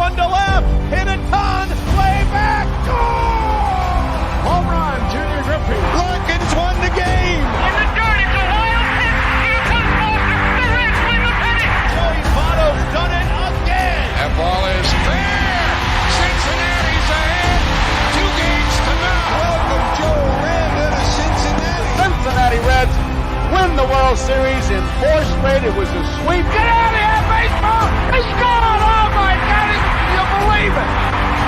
one to left. Hit a ton. Way back. Goal! Home run, Junior Griffey. Larkins won the game. In the dirt, it's a wild pitch. Here comes Foster. The Reds win the pennant. Joey Votto's done it again. That ball is fair. Cincinnati's ahead. 2 games to none. Welcome, Joe Randa to Cincinnati. Cincinnati Reds win the World Series in 4 straight. It was a sweep. Get out of here, baseball. It's gone. Oh, my God. You believe it?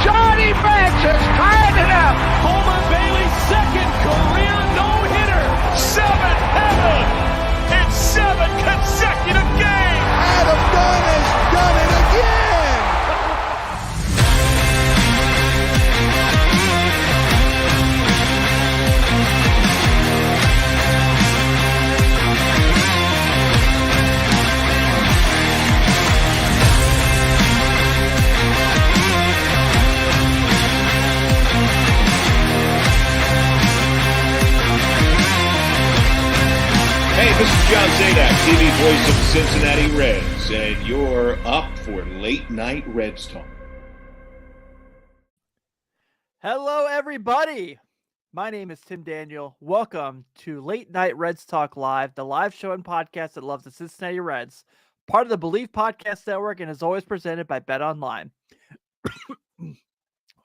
Johnny Bench has tied it up. Homer Bailey's second career no-hitter. 7 heaven in 7 consecutive games. Adam Dunn has done it again. Hey, this is John Zadak, TV voice of the Cincinnati Reds, and you're up for Late Night Reds Talk. Hello, everybody. My name is Tim Daniel. Welcome to Late Night Reds Talk Live, the live show and podcast that loves the Cincinnati Reds, part of the BLEAV Podcast Network, and is always presented by BetOnline.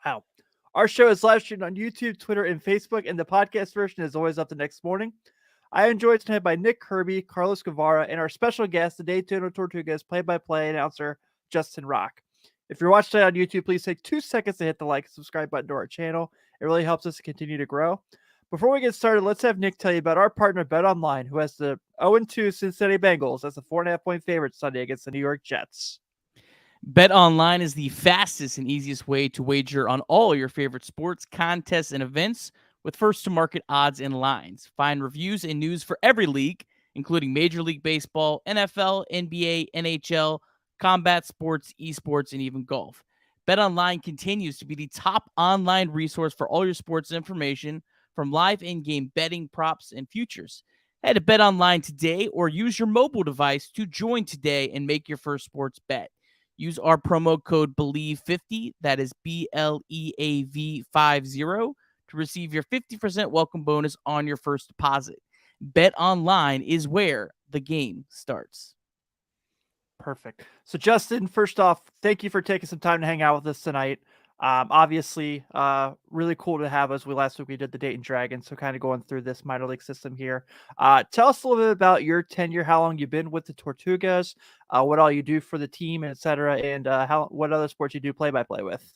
Wow. Our show is live streamed on YouTube, Twitter, and Facebook, and the podcast version is always up the next morning. I am joined tonight by Nick Kirby, Carlos Guevara, and our special guest, the Daytona Tortugas play-by-play announcer, Justin Rocke. If you're watching on YouTube, please take 2 seconds to hit the like and subscribe button to our channel. It really helps us to continue to grow. Before we get started, let's have Nick tell you about our partner, BetOnline, who has the 0-2 Cincinnati Bengals as a 4.5-point favorite Sunday against the New York Jets. BetOnline is the fastest and easiest way to wager on all your favorite sports, contests, and events with first-to-market odds and lines. Find reviews and news for every league, including Major League Baseball, NFL, NBA, NHL, combat sports, esports, and even golf. BetOnline continues to be the top online resource for all your sports information, from live in-game betting, props, and futures. Head to BetOnline today or use your mobile device to join today and make your first sports bet. Use our promo code BLEAV50, that is BLEAV50, to receive your 50% welcome bonus on your first deposit. BetOnline is where the game starts. Perfect. So, Justin, first off, thank you for taking some time to hang out with us tonight. Obviously, really cool to have us. Last week we did the Dayton Dragons, so kind of going through this minor league system here. Tell us a little bit about your tenure, how long you've been with the Tortugas, what all you do for the team, et cetera, and what other sports you do play-by-play with.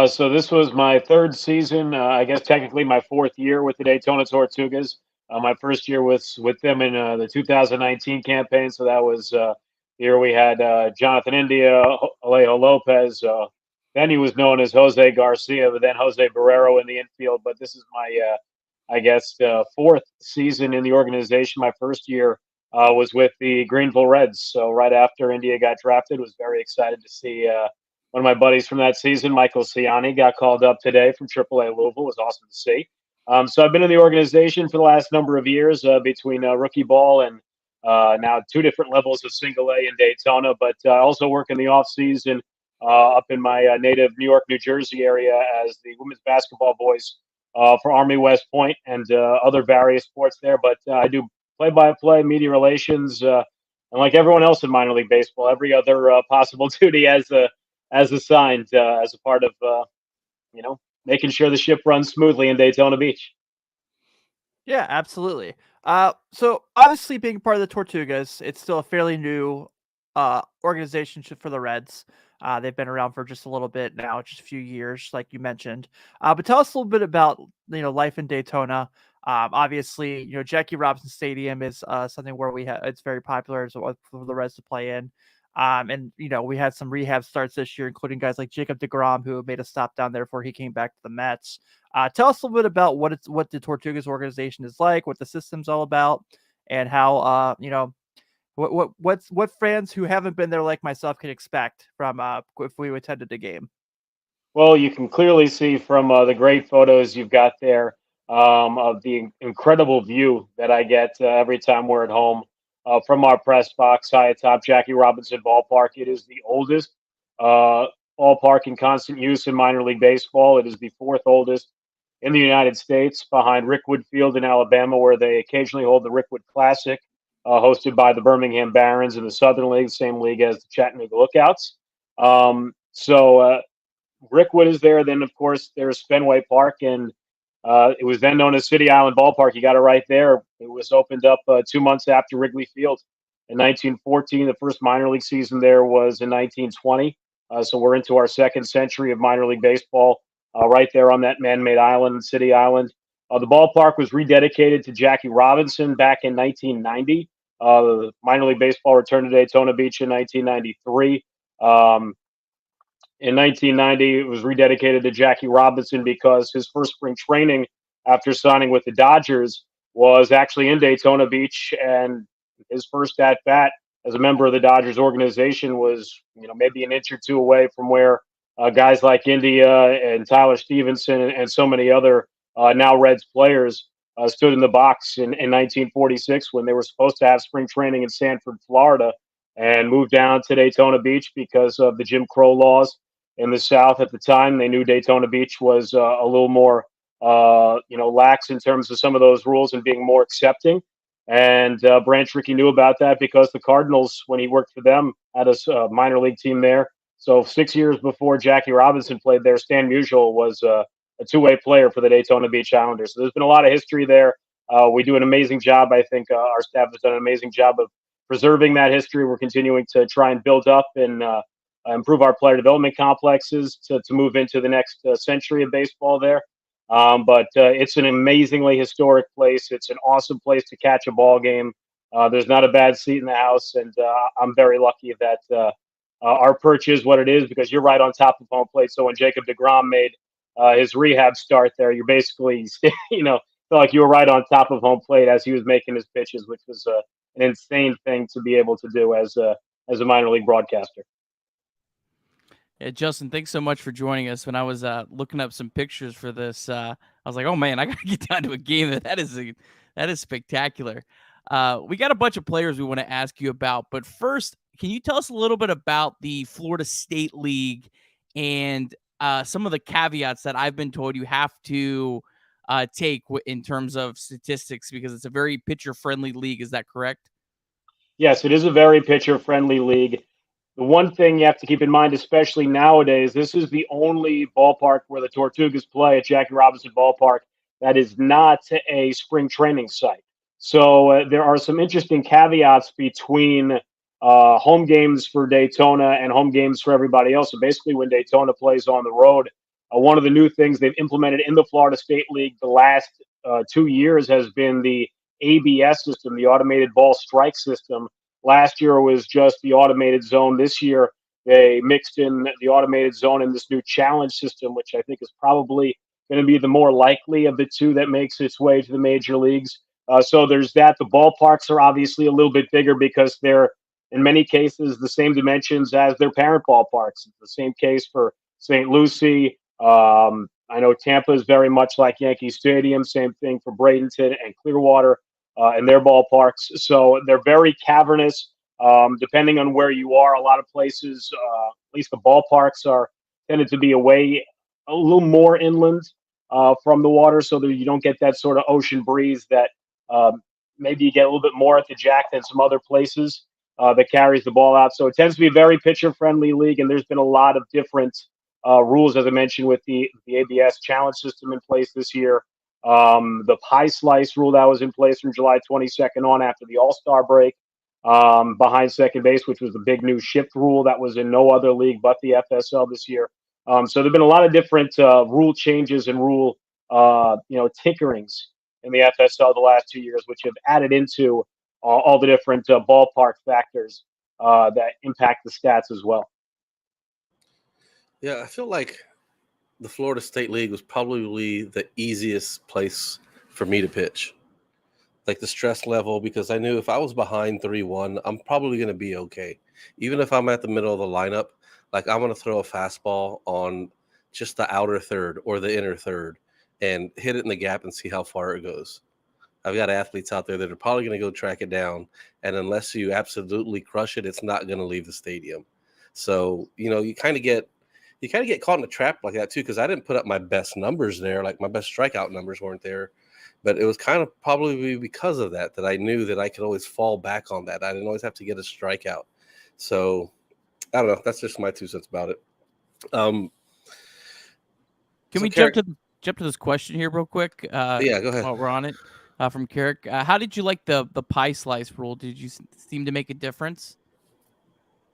So this was my 3rd season, I guess technically my 4th year with the Daytona Tortugas. My first year was with them in the 2019 campaign. So that was the year we had Jonathan India, Alejo Lopez. Then he was known as Jose Garcia, but then Jose Barrero in the infield. But this is my, I guess, 4th season in the organization. My first year was with the Greenville Reds. So right after India got drafted, was very excited to see one of my buddies from that season, Michael Siani, got called up today from AAA Louisville. It was awesome to see. So I've been in the organization for the last number of years between rookie ball and now 2 different levels of single A in Daytona. But I also work in the off season up in my native New York, New Jersey area as the women's basketball voice for Army West Point and other various sports there. But I do play-by-play, media relations, and like everyone else in minor league baseball, every other possible duty as assigned as a part of, making sure the ship runs smoothly in Daytona Beach. Yeah, absolutely. So obviously being part of the Tortugas, it's still a fairly new organization for the Reds. They've been around for just a little bit now, just a few years, like you mentioned. But tell us a little bit about, life in Daytona. Obviously, Jackie Robinson Stadium is something where it's very popular for the Reds to play in. And we had some rehab starts this year, including guys like Jacob deGrom, who made a stop down there before he came back to the Mets. Tell us a little bit about what the Tortugas organization is like, what the system's all about, and how what fans who haven't been there like myself can expect from if we attended the game. Well, you can clearly see from the great photos you've got there of the incredible view that I get every time we're at home from our press box high atop Jackie Robinson Ballpark. It is the oldest ballpark in constant use in minor league baseball. It is the fourth oldest in the United States, behind Rickwood Field in Alabama, where they occasionally hold the Rickwood Classic, hosted by the Birmingham Barons in the Southern League, same league as the Chattanooga Lookouts. So Rickwood is there. Then, of course, there's Fenway Park, and it was then known as City Island Ballpark. You got it right there. It was opened up 2 months after Wrigley Field in 1914. The first minor league season there was in 1920. So we're into our second century of minor league baseball right there on that man-made island, City Island. The ballpark was rededicated to Jackie Robinson back in 1990. Minor league baseball returned to Daytona Beach in 1993. In 1990, it was rededicated to Jackie Robinson because his first spring training after signing with the Dodgers was actually in Daytona Beach, and his first at-bat as a member of the Dodgers organization was, maybe an inch or two away from where guys like India and Tyler Stevenson and so many other now Reds players stood in the box in 1946 when they were supposed to have spring training in Sanford, Florida, and moved down to Daytona Beach because of the Jim Crow laws in the South at the time. They knew Daytona Beach was a little more, lax in terms of some of those rules and being more accepting. And Branch Rickey knew about that because the Cardinals, when he worked for them, had a minor league team there. So 6 years before Jackie Robinson played there, Stan Musial was a two-way player for the Daytona Beach Islanders. So there's been a lot of history there. We do an amazing job. I think our staff has done an amazing job of preserving that history. We're continuing to try and build up and improve our player development complexes to move into the next century of baseball there. But it's an amazingly historic place. It's an awesome place to catch a ball game. There's not a bad seat in the house, and I'm very lucky that our perch is what it is because you're right on top of home plate. So when Jacob deGrom made his rehab start there, you're basically, felt like you were right on top of home plate as he was making his pitches, which was an insane thing to be able to do as a minor league broadcaster. Yeah, Justin, thanks so much for joining us. When I was looking up some pictures for this, I was like, oh man, I gotta get down to a game. That is spectacular. We got a bunch of players we want to ask you about, but first, can you tell us a little bit about the Florida State League and some of the caveats that I've been told you have to take in terms of statistics, because it's a very pitcher-friendly league. Is that correct? Yes, it is a very pitcher-friendly league. The one thing you have to keep in mind, especially nowadays, this is the only ballpark where the Tortugas play at Jackie Robinson Ballpark that is not a spring training site. So there are some interesting caveats between home games for Daytona and home games for everybody else. So basically when Daytona plays on the road, one of the new things they've implemented in the Florida State League the last 2 years has been the ABS system, the automated ball strike system. Last year was just the automated zone. This year, they mixed in the automated zone and this new challenge system, which I think is probably going to be the more likely of the two that makes its way to the major leagues. So there's that. The ballparks are obviously a little bit bigger because they're, in many cases, the same dimensions as their parent ballparks. It's the same case for St. Lucie. I know Tampa is very much like Yankee Stadium. Same thing for Bradenton and Clearwater. And their ballparks. So they're very cavernous. Depending on where you are, a lot of places, at least the ballparks are tended to be away a little more inland from the water, so that you don't get that sort of ocean breeze that maybe you get a little bit more at the Jack than some other places that carries the ball out. So it tends to be a very pitcher-friendly league, and there's been a lot of different rules, as I mentioned, with the ABS challenge system in place this year. The pie slice rule that was in place from July 22nd on after the All-Star break behind second base, which was the big new shift rule that was in no other league but the FSL this year. So there have been a lot of different rule changes and rule tinkerings in the FSL the last 2 years, which have added into all the different ballpark factors that impact the stats as well. Yeah, I feel like the Florida State League was probably the easiest place for me to pitch. Like the stress level, because I knew if I was behind 3-1, I'm probably going to be okay. Even if I'm at the middle of the lineup, like I'm going to throw a fastball on just the outer third or the inner third and hit it in the gap and see how far it goes. I've got athletes out there that are probably going to go track it down. And unless you absolutely crush it, it's not going to leave the stadium. So, you kind of get caught in a trap like that too, because I didn't put up my best numbers there. Like my best strikeout numbers weren't there. But it was kind of probably because of that I knew that I could always fall back on that. I didn't always have to get a strikeout. So I don't know. That's just my 2 cents about it. Can we jump to this question here real quick? Yeah, go ahead. While we're on it, from Carrick, how did you like the pie slice rule? Did you seem to make a difference?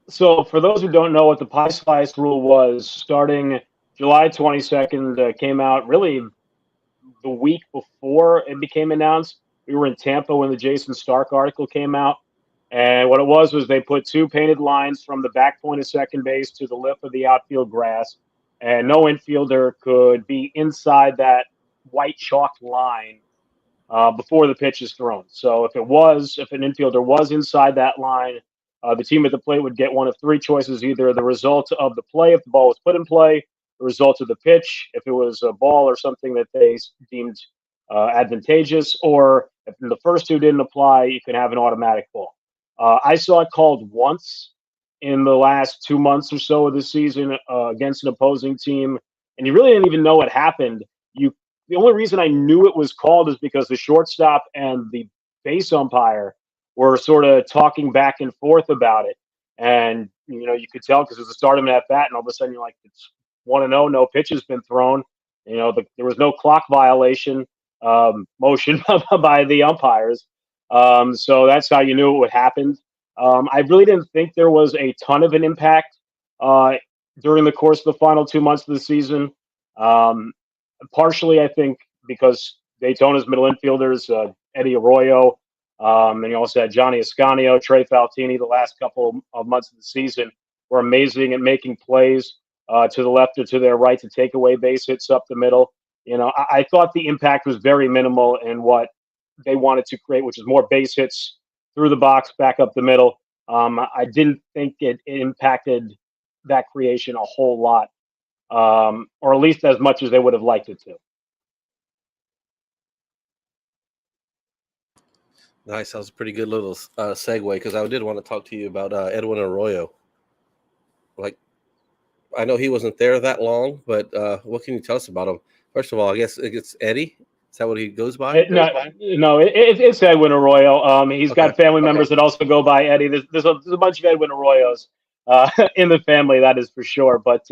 So for those who don't know what the pie slice rule was, starting July 22nd, came out really the week before it became announced. We were in Tampa when the Jason Stark article came out. And what it was they put 2 painted lines from the back point of second base to the lip of the outfield grass. And no infielder could be inside that white chalked line before the pitch is thrown. So if an infielder was inside that line, the team at the plate would get one of 3 choices: either the result of the play if the ball was put in play, the result of the pitch if it was a ball or something that they deemed advantageous, or if the first 2 didn't apply, you can have an automatic ball. I saw it called once in the last 2 months or so of the season against an opposing team, and you really didn't even know what happened. The only reason I knew it was called is because the shortstop and the base umpire were sort of talking back and forth about it. And, you could tell because it was the start of an at-bat, and all of a sudden you're like, it's 1-0, no pitch has been thrown. There was no clock violation motion by the umpires. So that's how you knew it would happen. I really didn't think there was a ton of an impact during the course of the final 2 months of the season. Partially, I think, because Daytona's middle infielders, Eddie Arroyo, and you also had Johnny Ascanio, Trey Faltini, the last couple of months of the season were amazing at making plays to the left or to their right to take away base hits up the middle. I thought the impact was very minimal in what they wanted to create, which is more base hits through the box, back up the middle. I didn't think it impacted that creation a whole lot. Or at least as much as they would have liked it to. Nice. That was a pretty good little segue, because I did want to talk to you about Edwin Arroyo. Like, I know he wasn't there that long, but what can you tell us about him? First of all, I guess it's Eddie. Is that what he goes by? It's Edwin Arroyo. He's got family members that also go by Eddie. There's a bunch of Edwin Arroyos in the family, that is for sure. But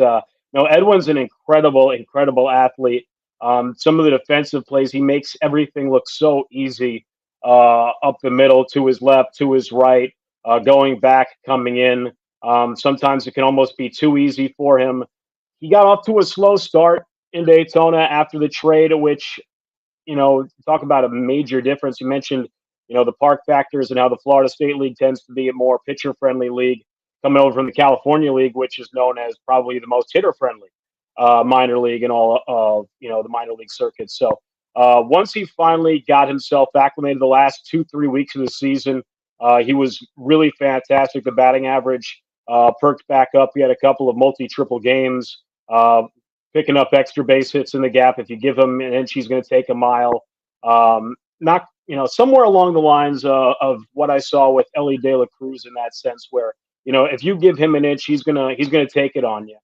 Edwin's an incredible athlete. Some of the defensive plays, he makes everything look so easy up the middle, to his left, to his right, going back, coming in. Sometimes it can almost be too easy for him. He got off to a slow start in Daytona after the trade, which, talk about a major difference. You mentioned, the park factors and how the Florida State League tends to be a more pitcher-friendly league, coming over from the California League, which is known as probably the most hitter-friendly minor league in all of, the minor league circuit. So once he finally got himself acclimated the last 2-3 weeks of the season, he was really fantastic. The batting average perked back up. He had a couple of multi-triple games, picking up extra base hits in the gap. If you give him an inch, he's going to take a mile. Somewhere along the lines of what I saw with Ellie De La Cruz in that sense, where, if you give him an inch, he's gonna take it on you.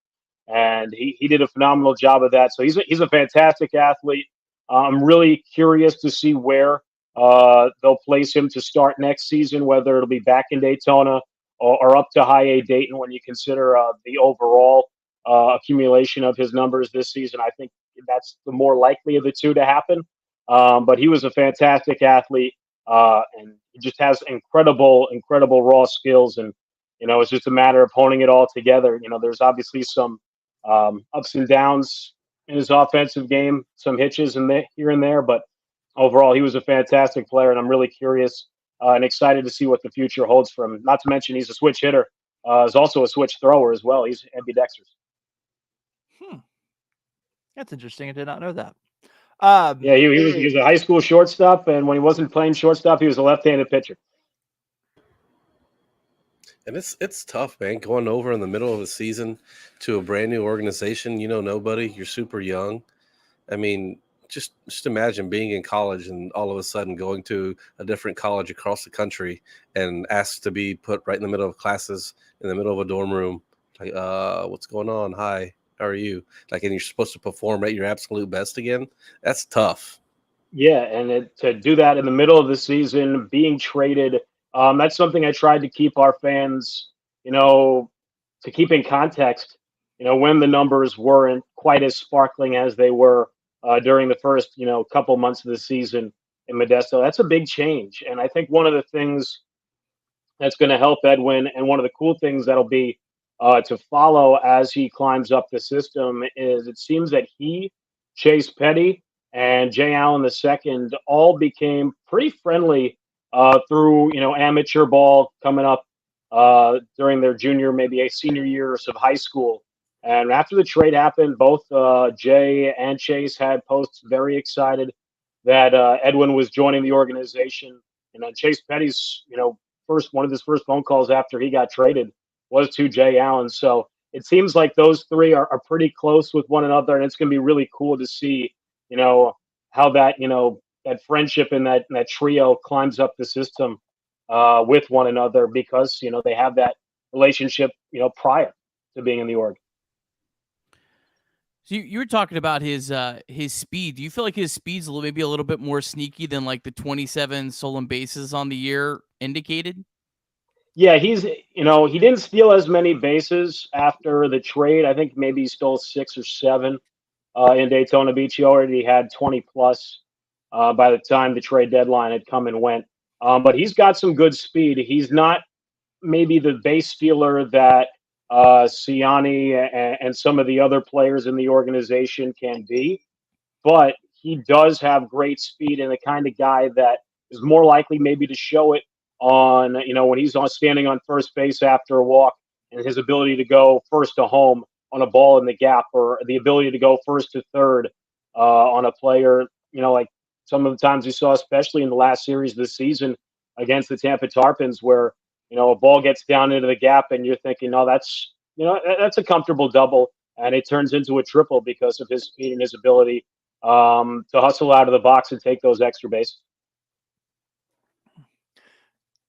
And he did a phenomenal job of that. So he's a fantastic athlete. I'm really curious to see where they'll place him to start next season, whether it'll be back in Daytona or up to High A Dayton when you consider the overall accumulation of his numbers this season. I think that's the more likely of the two to happen. But he was a fantastic athlete, and he just has incredible raw skills. And, it's just a matter of honing it all together. There's obviously some ups and downs in his offensive game, some hitches here and there, but overall, he was a fantastic player, and I'm really curious and excited to see what the future holds for him. Not to mention he's a switch hitter, is also a switch thrower as well. He's ambidextrous. That's interesting. I did not know that. Yeah, he was a high school shortstop, and when he wasn't playing shortstop, he was a left-handed pitcher. And it's tough, man, going over in the middle of the season to a brand new organization. Nobody. You're super young. I mean, just imagine being in college and all of a sudden going to a different college across the country and asked to be put right in the middle of classes, in the middle of a dorm room Like, what's going on? Hi, how are you? Like, and you're supposed to perform at your absolute best again. That's tough. Yeah, and to do that in the middle of the season, being traded, that's something I tried to keep our fans, to keep in context, when the numbers weren't quite as sparkling as they were during the first, couple months of the season in Modesto. That's a big change. And I think one of the things that's going to help Edwin, and one of the cool things that'll be to follow as he climbs up the system is it seems that he, Chase Petty, and Jay Allen II all became pretty friendly through amateur ball coming up during their junior, maybe a senior years of high school. And after the trade happened, both Jay and Chase had posts very excited that Edwin was joining the organization. And Chase Petty's, one of his first phone calls after he got traded was to Jay Allen. So it seems like those three are pretty close with one another, and it's going to be really cool to see, how that, that friendship and that trio climbs up the system with one another because, they have that relationship, prior to being in the org. So you were talking about his speed. Do you feel like his speed's maybe a little bit more sneaky than like the 27 stolen bases on the year indicated? Yeah, he didn't steal as many bases after the trade. I think maybe he stole 6 or 7 in Daytona Beach. He already had 20 plus by the time the trade deadline had come and went. But he's got some good speed. He's not maybe the base stealer that Siani and some of the other players in the organization can be, but he does have great speed and the kind of guy that is more likely maybe to show it on, when he's standing on first base after a walk, and his ability to go first to home on a ball in the gap, or the ability to go first to third on a player, like some of the times we saw, especially in the last series of the season against the Tampa Tarpons, where, a ball gets down into the gap and you're thinking, no, that's a comfortable double. And it turns into a triple because of his speed and his ability to hustle out of the box and take those extra bases.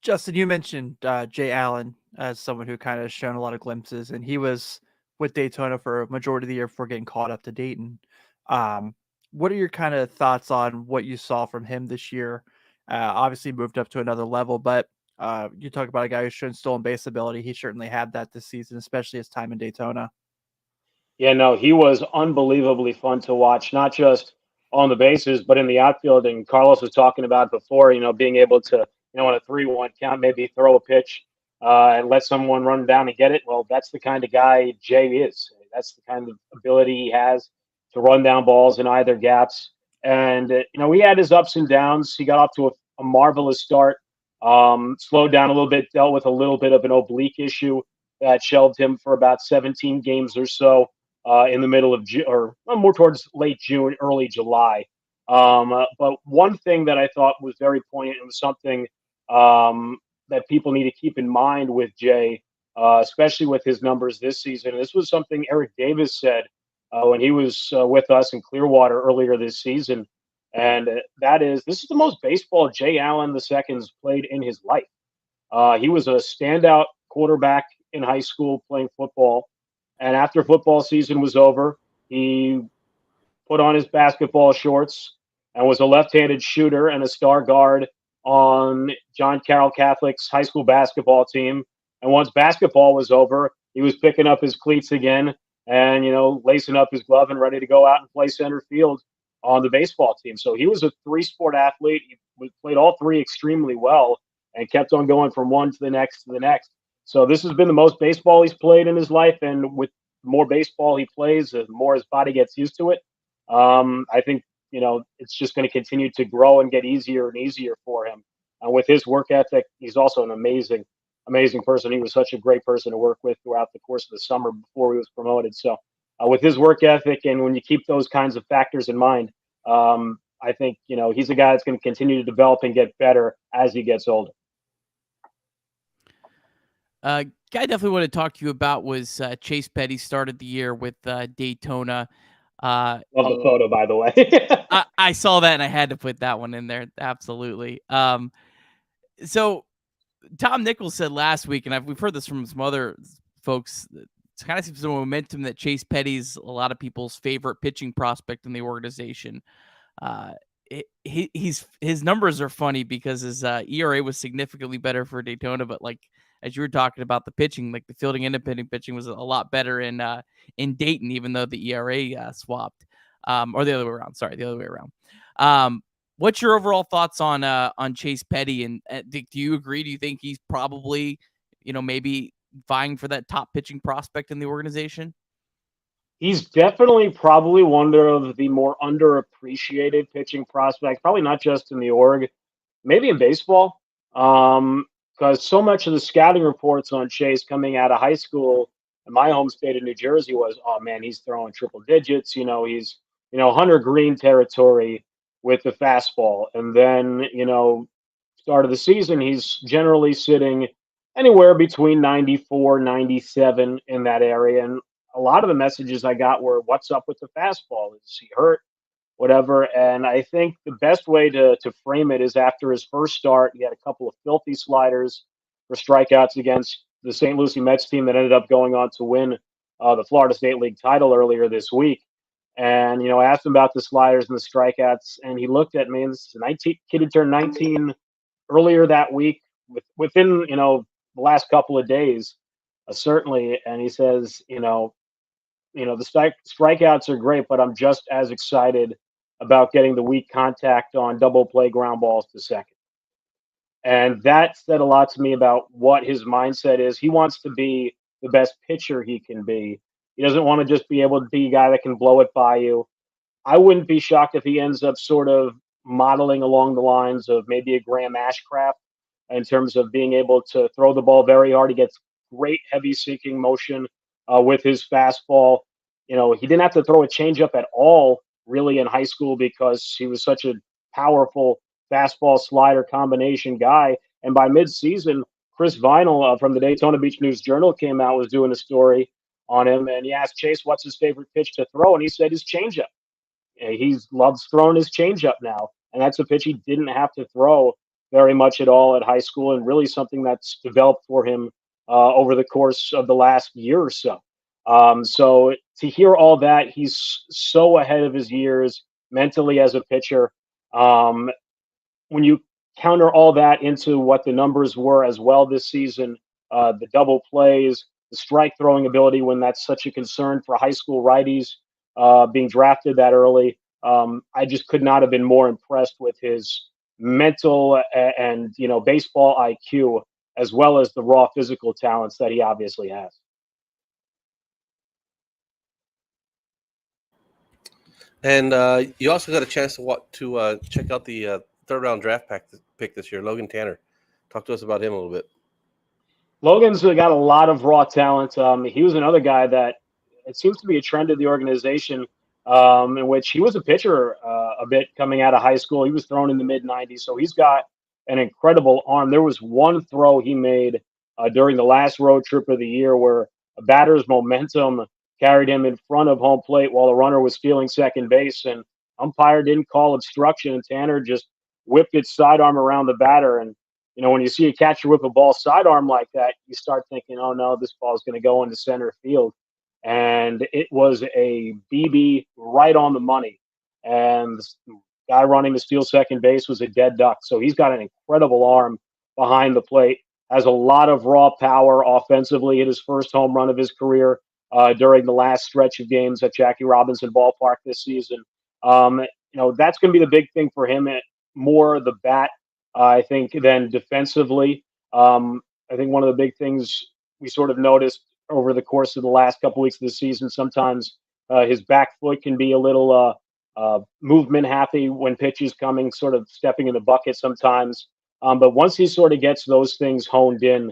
Justin, you mentioned Jay Allen as someone who kind of shown a lot of glimpses, and he was with Daytona for a majority of the year before getting caught up to Dayton. What are your kind of thoughts on what you saw from him this year? Obviously moved up to another level, but you talk about a guy who's shown stolen base ability. He certainly had that this season, especially his time in Daytona. Yeah, no, he was unbelievably fun to watch, not just on the bases, but in the outfield. And Carlos was talking about before, being able to, on a 3-1 count, maybe throw a pitch and let someone run down and get it. Well, that's the kind of guy Jay is. That's the kind of ability he has to run down balls in either gaps. And, he had his ups and downs. He got off to a marvelous start, slowed down a little bit, dealt with a little bit of an oblique issue that shelved him for about 17 games or so. In the middle of June, or more towards late June, early July. But one thing that I thought was very poignant and was something that people need to keep in mind with Jay, especially with his numbers this season. And this was something Eric Davis said when he was with us in Clearwater earlier this season. And this is the most baseball Jay Allen II's played in his life. He was a standout quarterback in high school playing football. And after football season was over, he put on his basketball shorts and was a left-handed shooter and a star guard on John Carroll Catholic's high school basketball team. And once basketball was over, he was picking up his cleats again and, lacing up his glove and ready to go out and play center field on the baseball team. So he was a 3-sport athlete. He played all 3 extremely well and kept on going from one to the next to the next. So this has been the most baseball he's played in his life, and with more baseball he plays, the more his body gets used to it. I think it's just going to continue to grow and get easier and easier for him. With his work ethic, he's also an amazing person. He was such a great person to work with throughout the course of the summer before he was promoted. So with his work ethic, and when you keep those kinds of factors in mind, I think he's a guy that's going to continue to develop and get better as he gets older. Guy I definitely want to talk to you about was Chase Petty. Started the year with Daytona. Love the photo, by the way. I saw that and I had to put that one in there. Absolutely. So Tom Nichols said last week, and we've heard this from some other folks kind of seems some momentum that Chase Petty's a lot of people's favorite pitching prospect in the organization. His numbers are funny because his ERA was significantly better for Daytona, but like as you were talking about the pitching, like the fielding independent pitching was a lot better in Dayton, even though the ERA swapped, or the other way around. Sorry, the other way around. What's your overall thoughts on Chase Petty? And do you agree? Do you think he's probably, maybe vying for that top pitching prospect in the organization? He's definitely probably one of the more underappreciated pitching prospects, probably not just in the org, maybe in baseball. Because so much of the scouting reports on Chase coming out of high school in my home state of New Jersey was, oh man, he's throwing triple digits. He's, Hunter Greene territory with the fastball. And then, start of the season, he's generally sitting anywhere between 94, 97 in that area. And a lot of the messages I got were, what's up with the fastball? Is he hurt? Whatever. And I think the best way to frame it is after his first start, he had a couple of filthy sliders for strikeouts against the St. Lucie Mets team that ended up going on to win the Florida State League title earlier this week. And, I asked him about the sliders and the strikeouts, and he looked at me, and this is 19, kid who turned 19 earlier that week, within, the last couple of days, certainly. And he says, the strikeouts are great, but I'm just as excited about getting the weak contact on double play ground balls to second. And that said a lot to me about what his mindset is. He wants to be the best pitcher he can be. He doesn't want to just be able to be a guy that can blow it by you. I wouldn't be shocked if he ends up sort of modeling along the lines of maybe a Graham Ashcraft in terms of being able to throw the ball very hard. He gets great heavy sinking motion with his fastball. He didn't have to throw a changeup at all really in high school because he was such a powerful fastball slider combination guy. And by midseason, Chris Vinyl from the Daytona Beach News Journal came out, was doing a story on him, and he asked Chase what's his favorite pitch to throw, and he said his changeup. He loves throwing his changeup now, and that's a pitch he didn't have to throw very much at all at high school, and really something that's developed for him over the course of the last year or so. So to hear all that, he's so ahead of his years mentally as a pitcher. When you counter all that into what the numbers were as well this season, the double plays, the strike throwing ability when that's such a concern for high school righties being drafted that early, I just could not have been more impressed with his mental and baseball IQ, as well as the raw physical talents that he obviously has. And you also got a chance to check out the third round draft pick this year, Logan Tanner. Talk to us about him a little bit. Logan's got a lot of raw talent. He was another guy that it seems to be a trend of the organization in which he was a pitcher a bit coming out of high school. He was thrown in the mid-90s, so he's got an incredible arm. There was one throw he made during the last road trip of the year where a batter's momentum carried him in front of home plate while the runner was stealing second base, and umpire didn't call obstruction, and Tanner just whipped its sidearm around the batter. And when you see a catcher whip a ball sidearm like that, you start thinking, oh no, this ball is going to go into center field. And it was a BB right on the money. And the guy running to steal second base was a dead duck. So he's got an incredible arm behind the plate, has a lot of raw power offensively. Hit his first home run of his career during the last stretch of games at Jackie Robinson Ballpark this season. That's going to be the big thing for him, more the bat, I think, than defensively. I think one of the big things we sort of noticed over the course of the last couple weeks of the season, sometimes his back foot can be a little movement happy when pitches coming, sort of stepping in the bucket sometimes. But once he sort of gets those things honed in,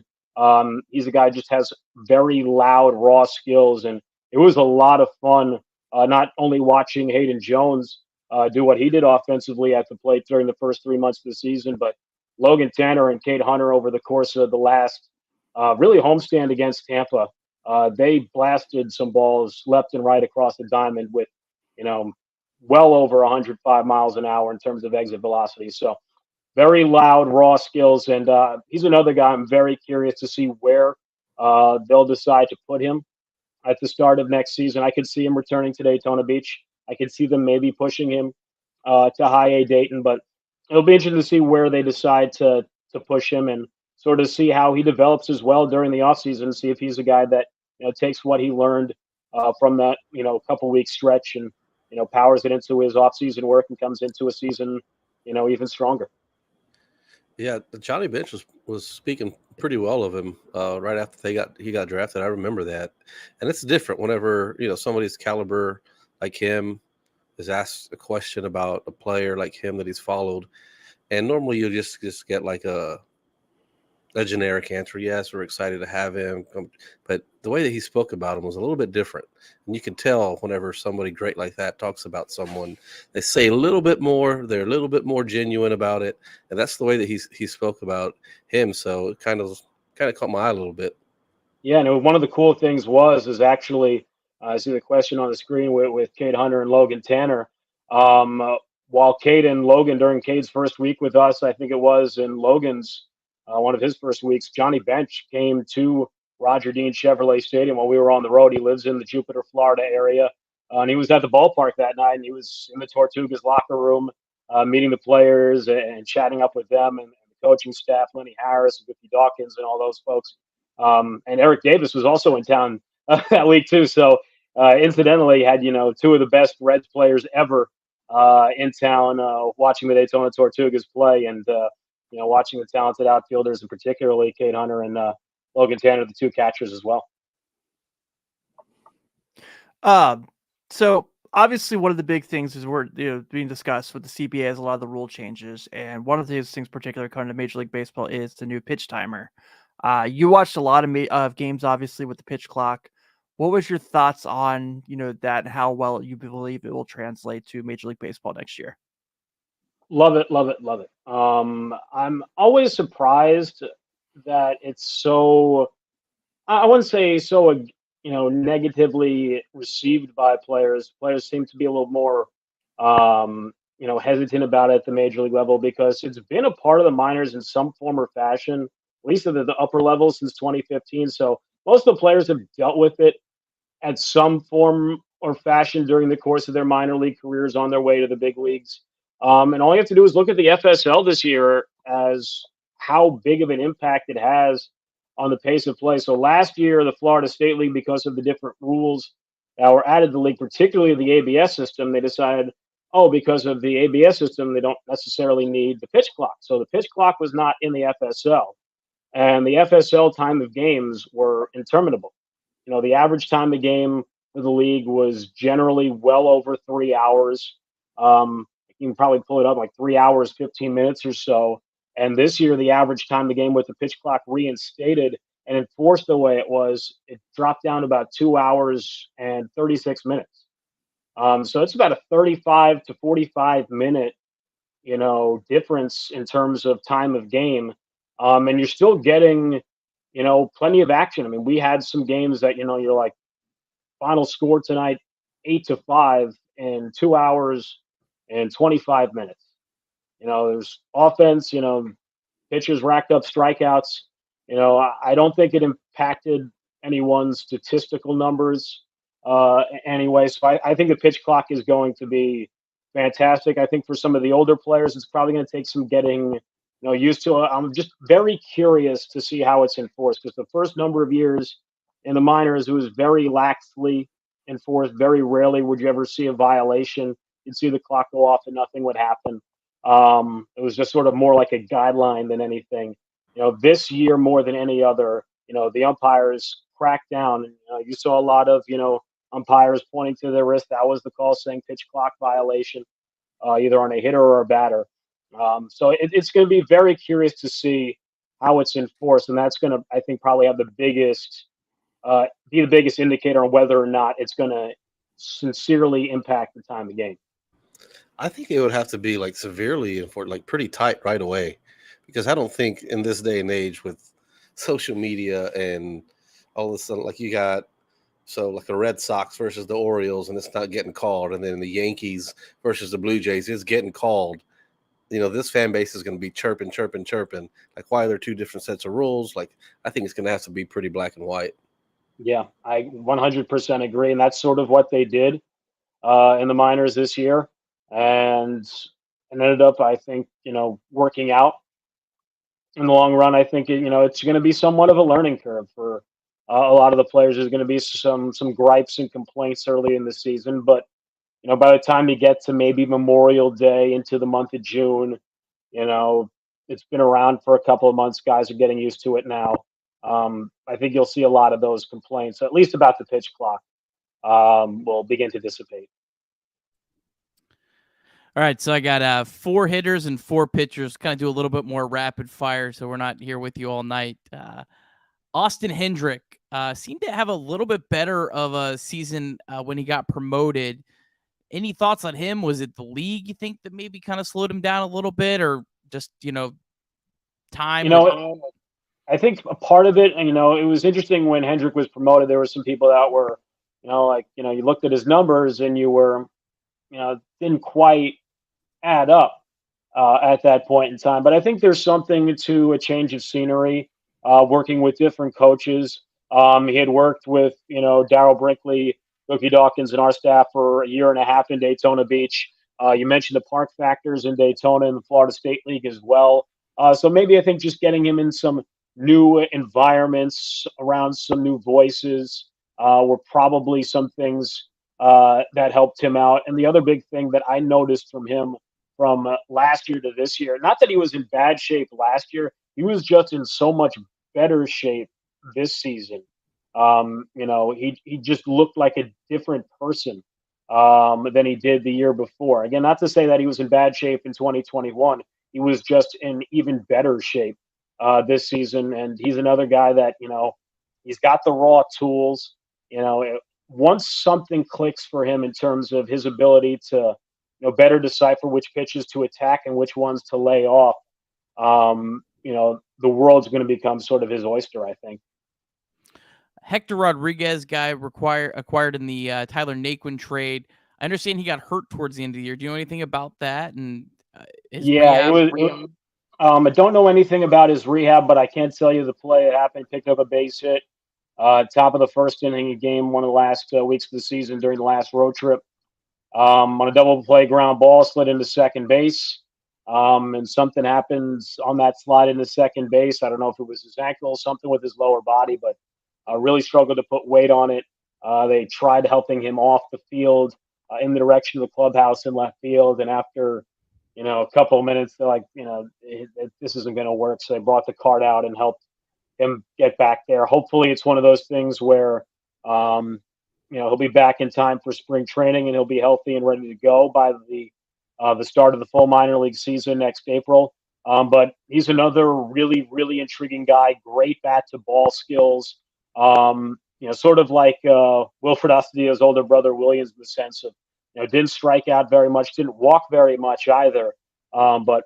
he's a guy who just has very loud, raw skills. And it was a lot of fun, not only watching Hayden Jones do what he did offensively at the plate during the first 3 months of the season, but Logan Tanner and Cade Hunter over the course of the last really homestand against Tampa, they blasted some balls left and right across the diamond with, well over 105 miles an hour in terms of exit velocity. So very loud, raw skills. And he's another guy I'm very curious to see where they'll decide to put him. at the start of next season. I could see him returning to Daytona Beach. I could see them maybe pushing him to high A Dayton, but it'll be interesting to see where they decide to push him and sort of see how he develops as well during the offseason, see if he's a guy that takes what he learned from that couple week stretch and powers it into his offseason work and comes into a season even stronger. Yeah, Johnny Bench was speaking pretty well of him right after he got drafted. I remember that, and it's different whenever somebody's caliber like him is asked a question about a player like him that he's followed, and normally you just get like a generic answer. Yes, we're excited to have him, but the way that he spoke about him was a little bit different, and you can tell whenever somebody great like that talks about someone, they say a little bit more. They're a little bit more genuine about it, and that's the way that he spoke about him. So it kind of caught my eye a little bit. Yeah, and one of the cool things is actually I see the question on the screen with Cade Hunter and Logan Tanner. While Cade and Logan, during Cade's first week with us, I think it was, in Logan's one of his first weeks, Johnny Bench came to Roger Dean Chevrolet Stadium while we were on the road. He lives in the Jupiter, Florida area, and he was at the ballpark that night, and he was in the Tortugas locker room meeting the players and chatting up with them and the coaching staff, Lenny Harris, Vicky Dawkins, and all those folks. And Eric Davis was also in town that week too. So incidentally, had two of the best Reds players ever in town watching the Daytona Tortugas play, and watching the talented outfielders, and particularly Cade Hunter and Logan Tanner, the two catchers as well. So obviously one of the big things is we're being discussed with the CBA is a lot of the rule changes, and one of these things particularly coming to Major League Baseball is the new pitch timer. You watched a lot of games, obviously, with the pitch clock. What was your thoughts on that, and how well you believe it will translate to Major League Baseball next year? Love it, love it, love it. I'm always surprised that it's so, I wouldn't say so, negatively received by players. Players seem to be a little more, hesitant about it at the major league level, because it's been a part of the minors in some form or fashion, at least at the upper level, since 2015. So most of the players have dealt with it at some form or fashion during the course of their minor league careers on their way to the big leagues. And all you have to do is look at the FSL this year as how big of an impact it has on the pace of play. So last year, the Florida State League, because of the different rules that were added to the league, particularly the ABS system, they decided, because of the ABS system, they don't necessarily need the pitch clock. So the pitch clock was not in the FSL. And the FSL time of games were interminable. The average time of game for the league was generally well over 3 hours. You can probably pull it up like 3 hours, 15 minutes or so. And this year, the average time the game with the pitch clock reinstated and enforced the way it dropped down to about 2 hours and 36 minutes. So it's about a 35 to 45 minute, difference in terms of time of game. And you're still getting, plenty of action. I mean, we had some games that, you're like, final score tonight, 8-5 in 2 hours and 25 minutes. There's offense, pitchers racked up strikeouts. I don't think it impacted anyone's statistical numbers anyway. So I think the pitch clock is going to be fantastic. I think for some of the older players, it's probably going to take some getting used to. I'm just very curious to see how it's enforced, because the first number of years in the minors, it was very laxly enforced. Very rarely would you ever see a violation. You'd see the clock go off and nothing would happen. It was just sort of more like a guideline than anything. This year more than any other, the umpires cracked down. And, you saw a lot of, umpires pointing to their wrist. That was the call, saying pitch clock violation, either on a hitter or a batter. So it's going to be very curious to see how it's enforced, and that's going to, I think, probably have be the biggest indicator on whether or not it's going to sincerely impact the time of game. I think it would have to be like severely enforced, like pretty tight right away, because I don't think in this day and age with social media and all of a sudden, like you got, so like the Red Sox versus the Orioles, and it's not getting called, and then the Yankees versus the Blue Jays is getting called. This fan base is going to be chirping. Like, why are there two different sets of rules? Like, I think it's going to have to be pretty black and white. Yeah, I 100% agree, and that's sort of what they did in the minors this year, and ended up, I think, working out in the long run. I think it's going to be somewhat of a learning curve for a lot of the players. There's going to be some gripes and complaints early in the season, but by the time you get to maybe Memorial Day into the month of June, it's been around for a couple of months. Guys are getting used to it now. I think you'll see a lot of those complaints, at least about the pitch clock, will begin to dissipate. All right, so I got 4 hitters and 4 pitchers. Kind of do a little bit more rapid fire, so we're not here with you all night. Austin Hendrick seemed to have a little bit better of a season when he got promoted. Any thoughts on him? Was it the league you think that maybe kind of slowed him down a little bit, or just time? I think a part of it, and it was interesting when Hendrick was promoted. There were some people that were, you looked at his numbers and you were, didn't quite add up at that point in time. But I think there's something to a change of scenery, working with different coaches. He had worked with, Darryl Brinkley, Cookie Dawkins, and our staff for a year and a half in Daytona Beach. You mentioned the park factors in Daytona and the Florida State League as well. So maybe I think just getting him in some new environments, around some new voices, were probably some things that helped him out. And the other big thing that I noticed from him from last year to this year, not that he was in bad shape last year, he was just in so much better shape this season. He just looked like a different person than he did the year before. Again, not to say that he was in bad shape in 2021. He was just in even better shape this season. And he's another guy that, he's got the raw tools. Once something clicks for him in terms of his ability to, better decipher which pitches to attack and which ones to lay off, the world's going to become sort of his oyster, I think. Hector Rodriguez guy acquired in the Tyler Naquin trade. I understand he got hurt towards the end of the year. Do you know anything about that? And I don't know anything about his rehab, but I can't tell you the play it happened. Picked up a base hit, top of the first inning of game, one of the last weeks of the season during the last road trip. On a double play ground ball, slid into second base. And something happens on that slide into second base. I don't know if it was his ankle, something with his lower body, but really struggled to put weight on it. They tried helping him off the field in the direction of the clubhouse in left field. And after, a couple of minutes, they're like, this isn't going to work. So they brought the cart out and helped him get back there. Hopefully it's one of those things where, he'll be back in time for spring training and he'll be healthy and ready to go by the start of the full minor league season next April. But he's another really, really intriguing guy. Great bat to ball skills. Sort of like Wilfred Astudillo's older brother Williams, in the sense of, didn't strike out very much, didn't walk very much either, but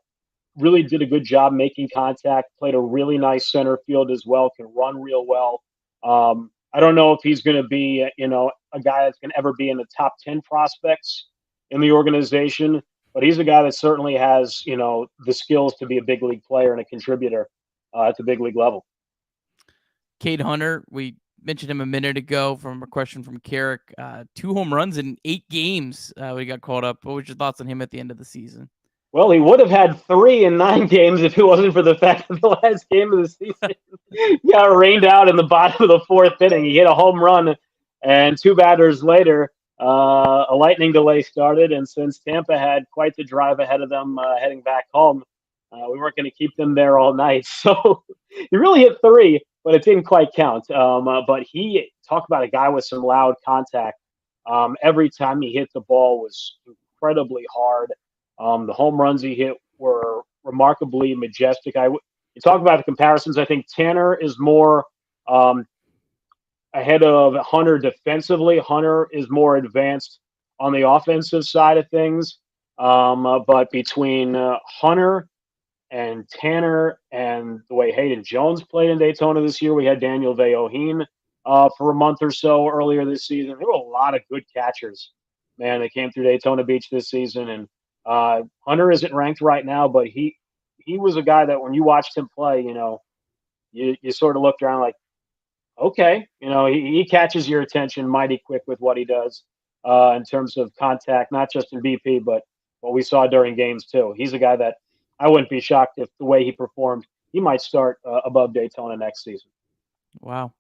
really did a good job making contact, played a really nice center field as well, can run real well. I don't know if he's going to be, a guy that's going to ever be in the top 10 prospects in the organization, but he's a guy that certainly has, the skills to be a big league player and a contributor at the big league level. Cade Hunter, we mentioned him a minute ago from a question from Carrick. 2 home runs in 8 games when he got called up. What was your thoughts on him at the end of the season? Well, he would have had 3 in 9 games if it wasn't for the fact that the last game of the season he got rained out in the bottom of the 4th inning. He hit a home run, and 2 batters later, a lightning delay started. And since Tampa had quite the drive ahead of them heading back home, we weren't going to keep them there all night. So he really hit 3, but it didn't quite count. But he talked about a guy with some loud contact. Every time he hit the ball was incredibly hard. The home runs he hit were remarkably majestic. You talk about the comparisons. I think Tanner is more ahead of Hunter defensively. Hunter is more advanced on the offensive side of things. But between Hunter and Tanner and the way Hayden Jones played in Daytona this year, we had Daniel Veoheen for a month or so earlier this season. There were a lot of good catchers, man, that came through Daytona Beach this season. And Hunter isn't ranked right now, but he was a guy that when you watched him play, you sort of looked around like, okay, he catches your attention mighty quick with what he does in terms of contact, not just in BP, but what we saw during games too. He's a guy that I wouldn't be shocked if the way he performed, he might start above Daytona next season. Wow.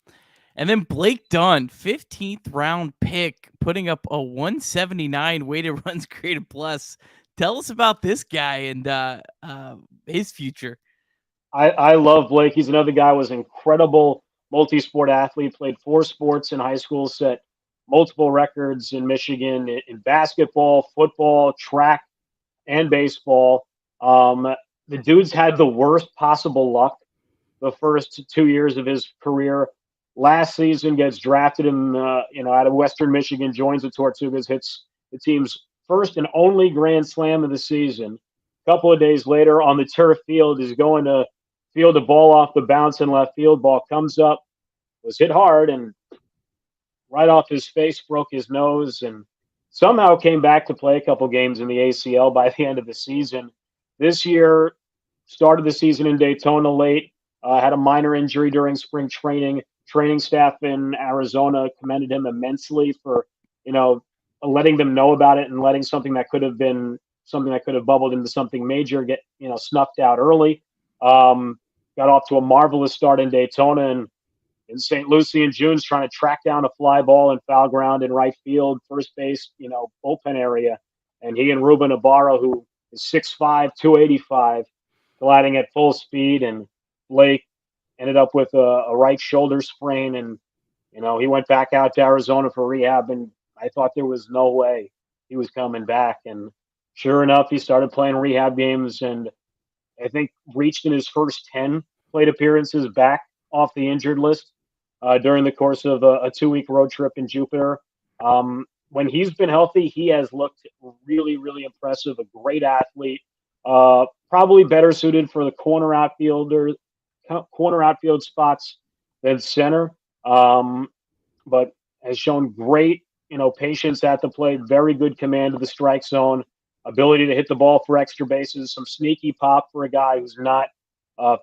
And then Blake Dunn, 15th round pick, putting up a 179 weighted runs created plus. Tell us about this guy and his future. I love Blake. He's another guy who was an incredible multi-sport athlete, played 4 sports in high school, set multiple records in Michigan in basketball, football, track, and baseball. The dude's had the worst possible luck the first 2 years of his career. Last season, gets drafted out of Western Michigan, joins the Tortugas, hits the team's first and only grand slam of the season. A couple of days later, on the turf field, is going to field a ball off the bounce in left field. Ball comes up, was hit hard, and right off his face, broke his nose, and somehow came back to play a couple games in the ACL by the end of the season. This year, started the season in Daytona late, had a minor injury during spring training. Training staff in Arizona commended him immensely for, letting them know about it and letting something that could have bubbled into something major get, snuffed out early. Got off to a marvelous start in Daytona, and in St. Lucie in June's trying to track down a fly ball in foul ground in right field, first base, bullpen area. And he and Ruben Ibarra, who is 6'5", 285, gliding at full speed, and Blake ended up with a right shoulder sprain, and he went back out to Arizona for rehab, and I thought there was no way he was coming back. And sure enough, he started playing rehab games, and I think reached in his first 10 plate appearances back off the injured list during the course of a 2-week road trip in Jupiter. When he's been healthy, he has looked really, really impressive, a great athlete, probably better suited for the corner outfield spots than center, but has shown great, patience at the plate, very good command of the strike zone, ability to hit the ball for extra bases, some sneaky pop for a guy who's not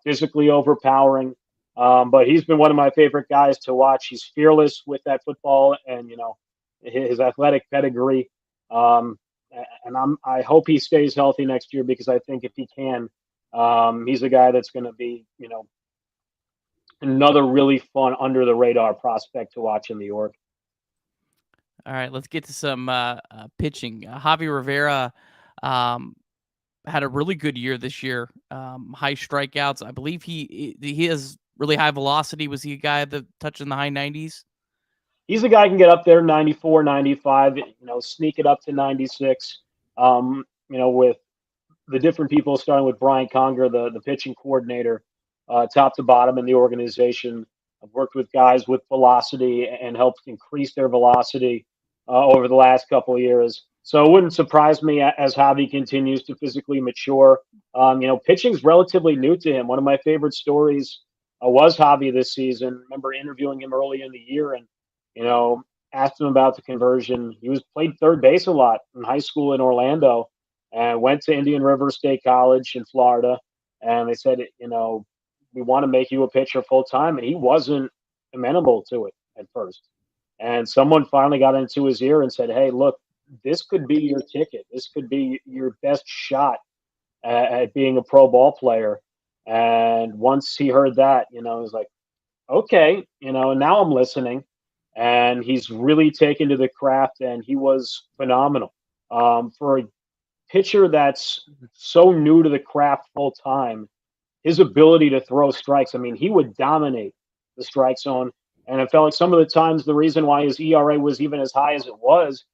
physically overpowering. But he's been one of my favorite guys to watch. He's fearless with that football and, his athletic pedigree. And I hope he stays healthy next year, because I think if he can, he's a guy that's going to be, another really fun under the radar prospect to watch in New York. All right, let's get to some pitching. Javi Rivera had a really good year this year. High strikeouts. I believe he has really high velocity. Was he a guy that touching the high 90s? He's a guy who can get up there 94, 95, sneak it up to 96. With the different people, starting with Brian Conger, the pitching coordinator, top to bottom in the organization. I've worked with guys with velocity and helped increase their velocity over the last couple of years. So it wouldn't surprise me as Javi continues to physically mature. Pitching's relatively new to him. One of my favorite stories was Javi this season. I remember interviewing him early in the year and, asked him about the conversion. He played third base a lot in high school in Orlando and went to Indian River State College in Florida. And they said, we want to make you a pitcher full time. And he wasn't amenable to it at first. And someone finally got into his ear and said, hey, look, this could be your ticket. This could be your best shot at being a pro ball player. And once he heard that, he was like, okay, now I'm listening. And he's really taken to the craft, and he was phenomenal. For a pitcher that's so new to the craft full time, his ability to throw strikes, he would dominate the strike zone. And it felt like some of the times the reason why his ERA was even as high as it was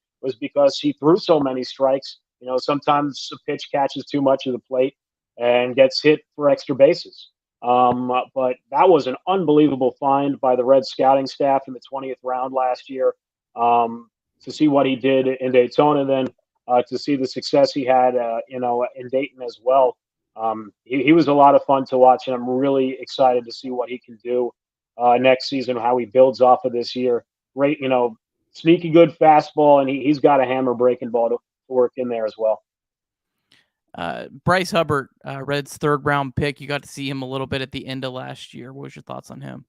because he threw so many strikes. Sometimes a pitch catches too much of the plate and gets hit for extra bases. But that was an unbelievable find by the Reds scouting staff in the 20th round last year. To see what he did in Daytona, then to see the success he had, in Dayton as well. He was a lot of fun to watch, and I'm really excited to see what he can do next season, how he builds off of this year. Great, sneaky good fastball, and he's got a hammer breaking ball to work in there as well. Bryce Hubbart, Reds' third round pick. You got to see him a little bit at the end of last year. What was your thoughts on him?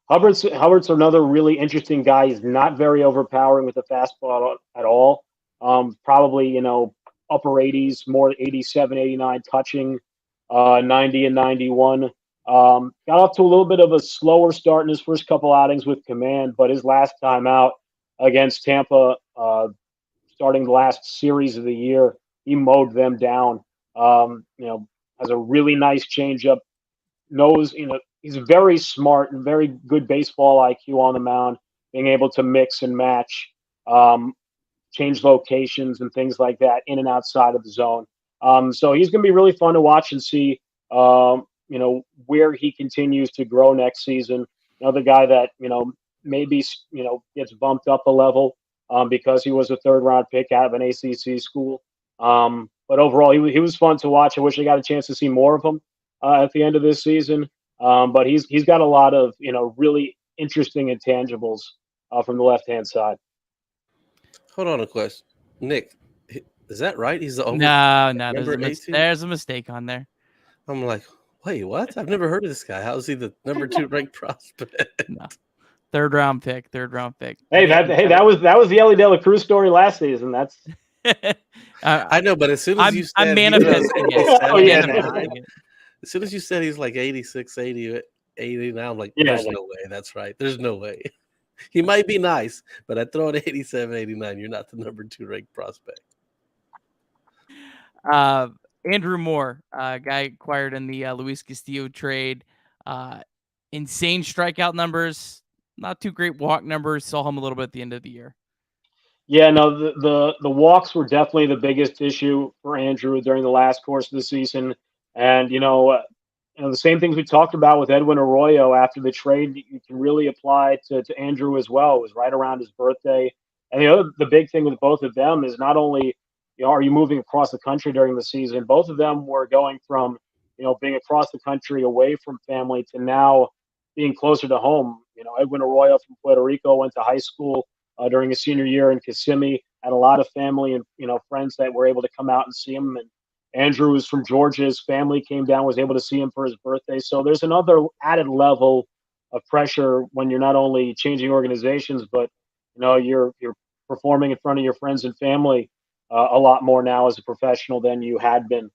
Hubbart's another really interesting guy. He's not very overpowering with the fastball at all. Probably, upper 80s, more 87, 89, touching 90 and 91. Got off to a little bit of a slower start in his first couple outings with command, but his last time out against Tampa, starting the last series of the year, he mowed them down. Has a really nice changeup. Knows, he's very smart and very good baseball IQ on the mound, being able to mix and match, change locations and things like that in and outside of the zone. So he's going to be really fun to watch and see, where he continues to grow next season. Another guy that, maybe, gets bumped up a level because he was a third-round pick out of an ACC school. But overall, he was fun to watch. I wish I got a chance to see more of him at the end of this season. But he's got a lot of, really interesting intangibles from the left-hand side. Hold on a question. Nick, is that right? He's the over. No, there's a mistake on there. I'm like, wait, what? I've never heard of this guy. How is he the number 2 ranked prospect? No. Third round pick. Hey, that was the Ellie De La Cruz story last season. That's I know, but as soon as you said I'm manifesting it. As soon as you said he's like 86, 80 now, I'm like, there's no way that's right. There's no way. He might be nice, but I throw it 87, 89. You're not the number 2 ranked prospect. Andrew Moore, guy acquired in the Luis Castillo trade. Insane strikeout numbers, not too great walk numbers. Saw him a little bit at the end of the year. Yeah, no, the walks were definitely the biggest issue for Andrew during the last course of the season. And, the same things we talked about with Edwin Arroyo after the trade, you can really apply to Andrew as well. It was right around his birthday. And the big thing with both of them is not only, are you moving across the country during the season, both of them were going from, being across the country away from family to now being closer to home. Edwin Arroyo from Puerto Rico went to high school during his senior year in Kissimmee, had a lot of family and, friends that were able to come out and see him. And Andrew is from Georgia. His family came down, was able to see him for his birthday. So there's another added level of pressure when you're not only changing organizations, but, you're performing in front of your friends and family a lot more now as a professional than you had been.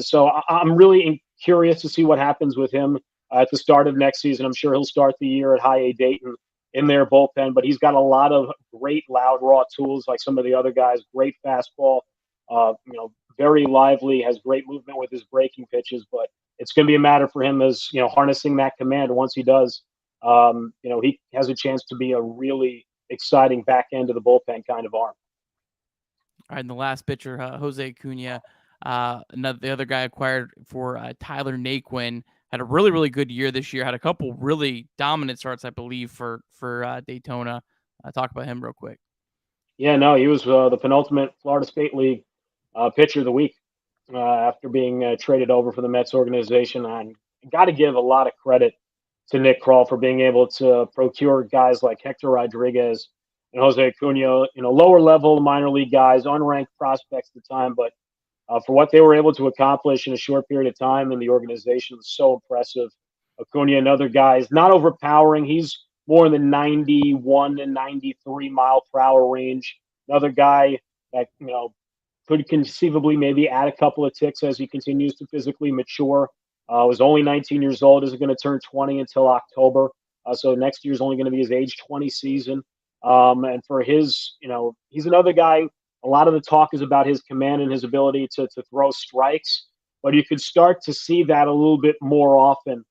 So I'm really curious to see what happens with him at the start of next season. I'm sure he'll start the year at High A Dayton in their bullpen, but he's got a lot of great loud raw tools like some of the other guys. Great fastball, very lively, has great movement with his breaking pitches, but it's going to be a matter for him as, harnessing that command. Once he does, he has a chance to be a really exciting back end of the bullpen kind of arm. All right, and the last pitcher, Jose Acuna, the other guy acquired for Tyler Naquin, had a really, really good year this year. Had a couple really dominant starts, I believe, for Daytona. Talk about him real quick. Yeah, no, he was the penultimate Florida State League pitcher of the week after being traded over for the Mets organization. And got to give a lot of credit to Nick Krall for being able to procure guys like Hector Rodriguez and Jose Acuna, lower level minor league guys, unranked prospects at the time, but for what they were able to accomplish in a short period of time in the organization was so impressive. Acuna and other guys, not overpowering. He's more in the 91 and 93 mile per hour range. Another guy that, could conceivably maybe add a couple of ticks as he continues to physically mature. Was only 19 years old, isn't going to turn 20 until October. So next year's only going to be his age 20 season. And for his, he's another guy. A lot of the talk is about his command and his ability to throw strikes, but you could start to see that a little bit more often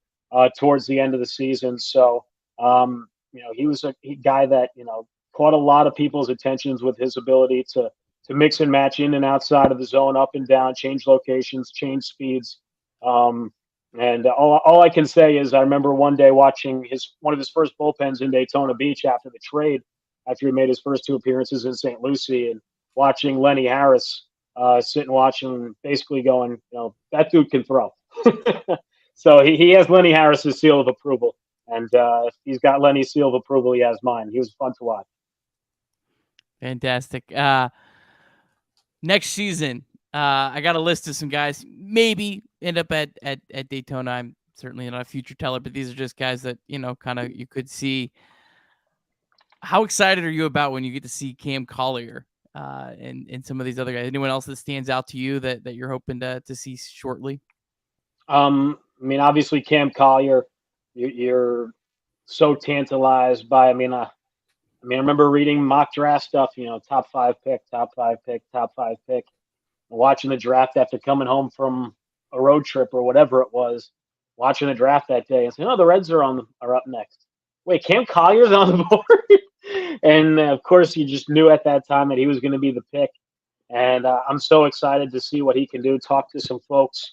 towards the end of the season. So, he was a guy that, caught a lot of people's attentions with his ability to mix and match in and outside of the zone, up and down, change locations, change speeds. And all I can say is I remember one day watching one of his first bullpens in Daytona Beach after the trade, after he made his first 2 appearances in St. Lucie, and watching Lenny Harris sit and watch him, basically going, that dude can throw. So he has Lenny Harris's seal of approval. And if he's got Lenny's seal of approval, he has mine. He was fun to watch. Fantastic. Next season, I got a list of some guys maybe end up at Daytona. I'm certainly not a future teller, but these are just guys that, kind of you could see. How excited are you about when you get to see Cam Collier and some of these other guys? Anyone else that stands out to you that you're hoping to see shortly? Obviously Cam Collier, you're so tantalized by. I remember reading mock draft stuff. Top 5 pick, top 5 pick, top 5 pick. Watching the draft after coming home from a road trip or whatever it was. Watching the draft that day and saying, "Oh, the Reds are up next." Wait, Cam Collier's on the board, and of course, you just knew at that time that he was going to be the pick. And I'm so excited to see what he can do. Talk to some folks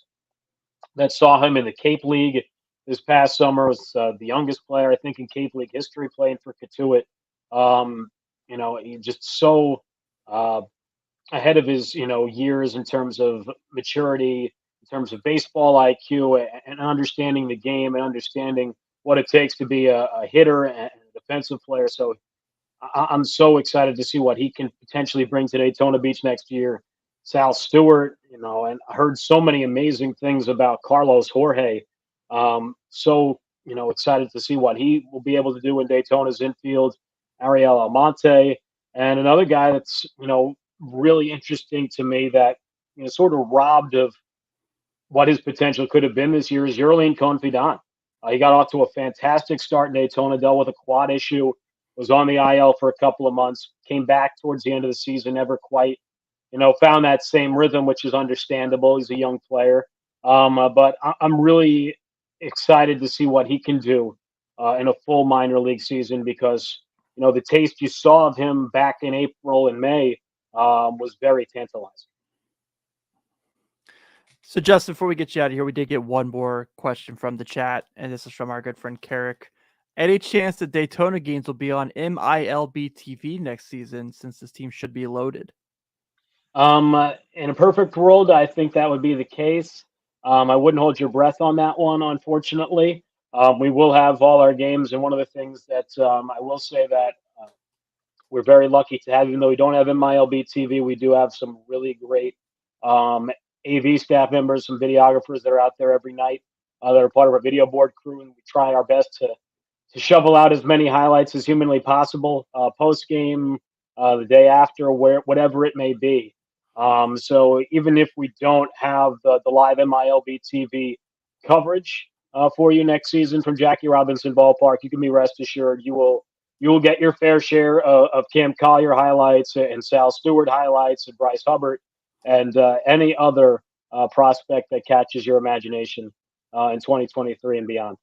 that saw him in the Cape League this past summer. Was the youngest player, I think, in Cape League history playing for Katuitt. He just so ahead of his, years in terms of maturity, in terms of baseball IQ, and understanding the game and understanding what it takes to be a hitter and a defensive player. So I'm so excited to see what he can potentially bring to Daytona Beach next year. Sal Stewart, and I heard so many amazing things about Carlos Jorge. Excited to see what he will be able to do in Daytona's infield. Ariel Almonte, and another guy that's, really interesting to me that, sort of robbed of what his potential could have been this year is Yerlin Confidan. He got off to a fantastic start in Daytona, dealt with a quad issue, was on the IL for a couple of months, came back towards the end of the season, never quite, found that same rhythm, which is understandable. He's a young player. But I'm really excited to see what he can do in a full minor league season because, the taste you saw of him back in April and May was very tantalizing. So, Justin, before we get you out of here, we did get one more question from the chat, and this is from our good friend Carrick. Any chance that Daytona games will be on MILB TV next season since this team should be loaded? In a perfect world, I think that would be the case. I wouldn't hold your breath on that one, unfortunately. We will have all our games, and one of the things that I will say that we're very lucky to have, even though we don't have MILB TV, we do have some really great AV staff members, some videographers that are out there every night that are part of our video board crew, and we try our best to shovel out as many highlights as humanly possible, post game, the day after, whatever it may be. So even if we don't have the live MILB TV coverage for you next season from Jackie Robinson Ballpark, you can be rest assured you will get your fair share of Cam Collier highlights and Sal Stewart highlights and Bryce Hubbart and any other prospect that catches your imagination in 2023 and beyond.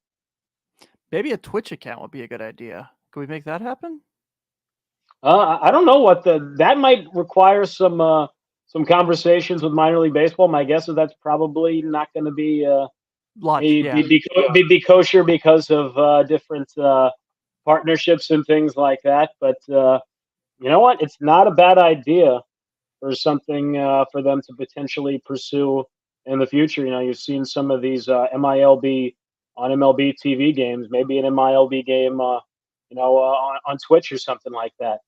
Maybe a Twitch account would be a good idea. Can we make that happen? I don't know what that might require some conversations with minor league baseball. My guess is that's probably not going to be be kosher because of different partnerships and things like that. But you know what? It's not a bad idea for something for them to potentially pursue in the future. You've seen some of these MILB on MLB TV games, maybe an MILB game, on Twitch or something like that.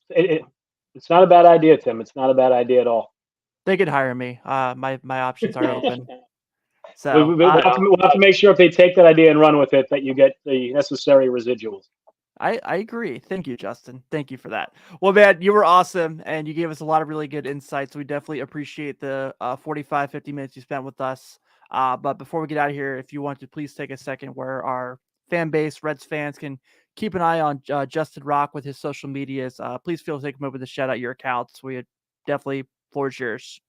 It's not a bad idea, Tim. It's not a bad idea at all. They could hire me. My options are open. So we'll have to make sure if they take that idea and run with it, that you get the necessary residuals. I agree. Thank you, Justin. Thank you for that. Well, man, you were awesome, and you gave us a lot of really good insights. We definitely appreciate the 45, 50 minutes you spent with us. But before we get out of here, if you want to please take a second where our fan base, Reds fans, can keep an eye on Justin Rocke with his social medias. Please feel free to come over to shout out your accounts. We definitely floor is yours.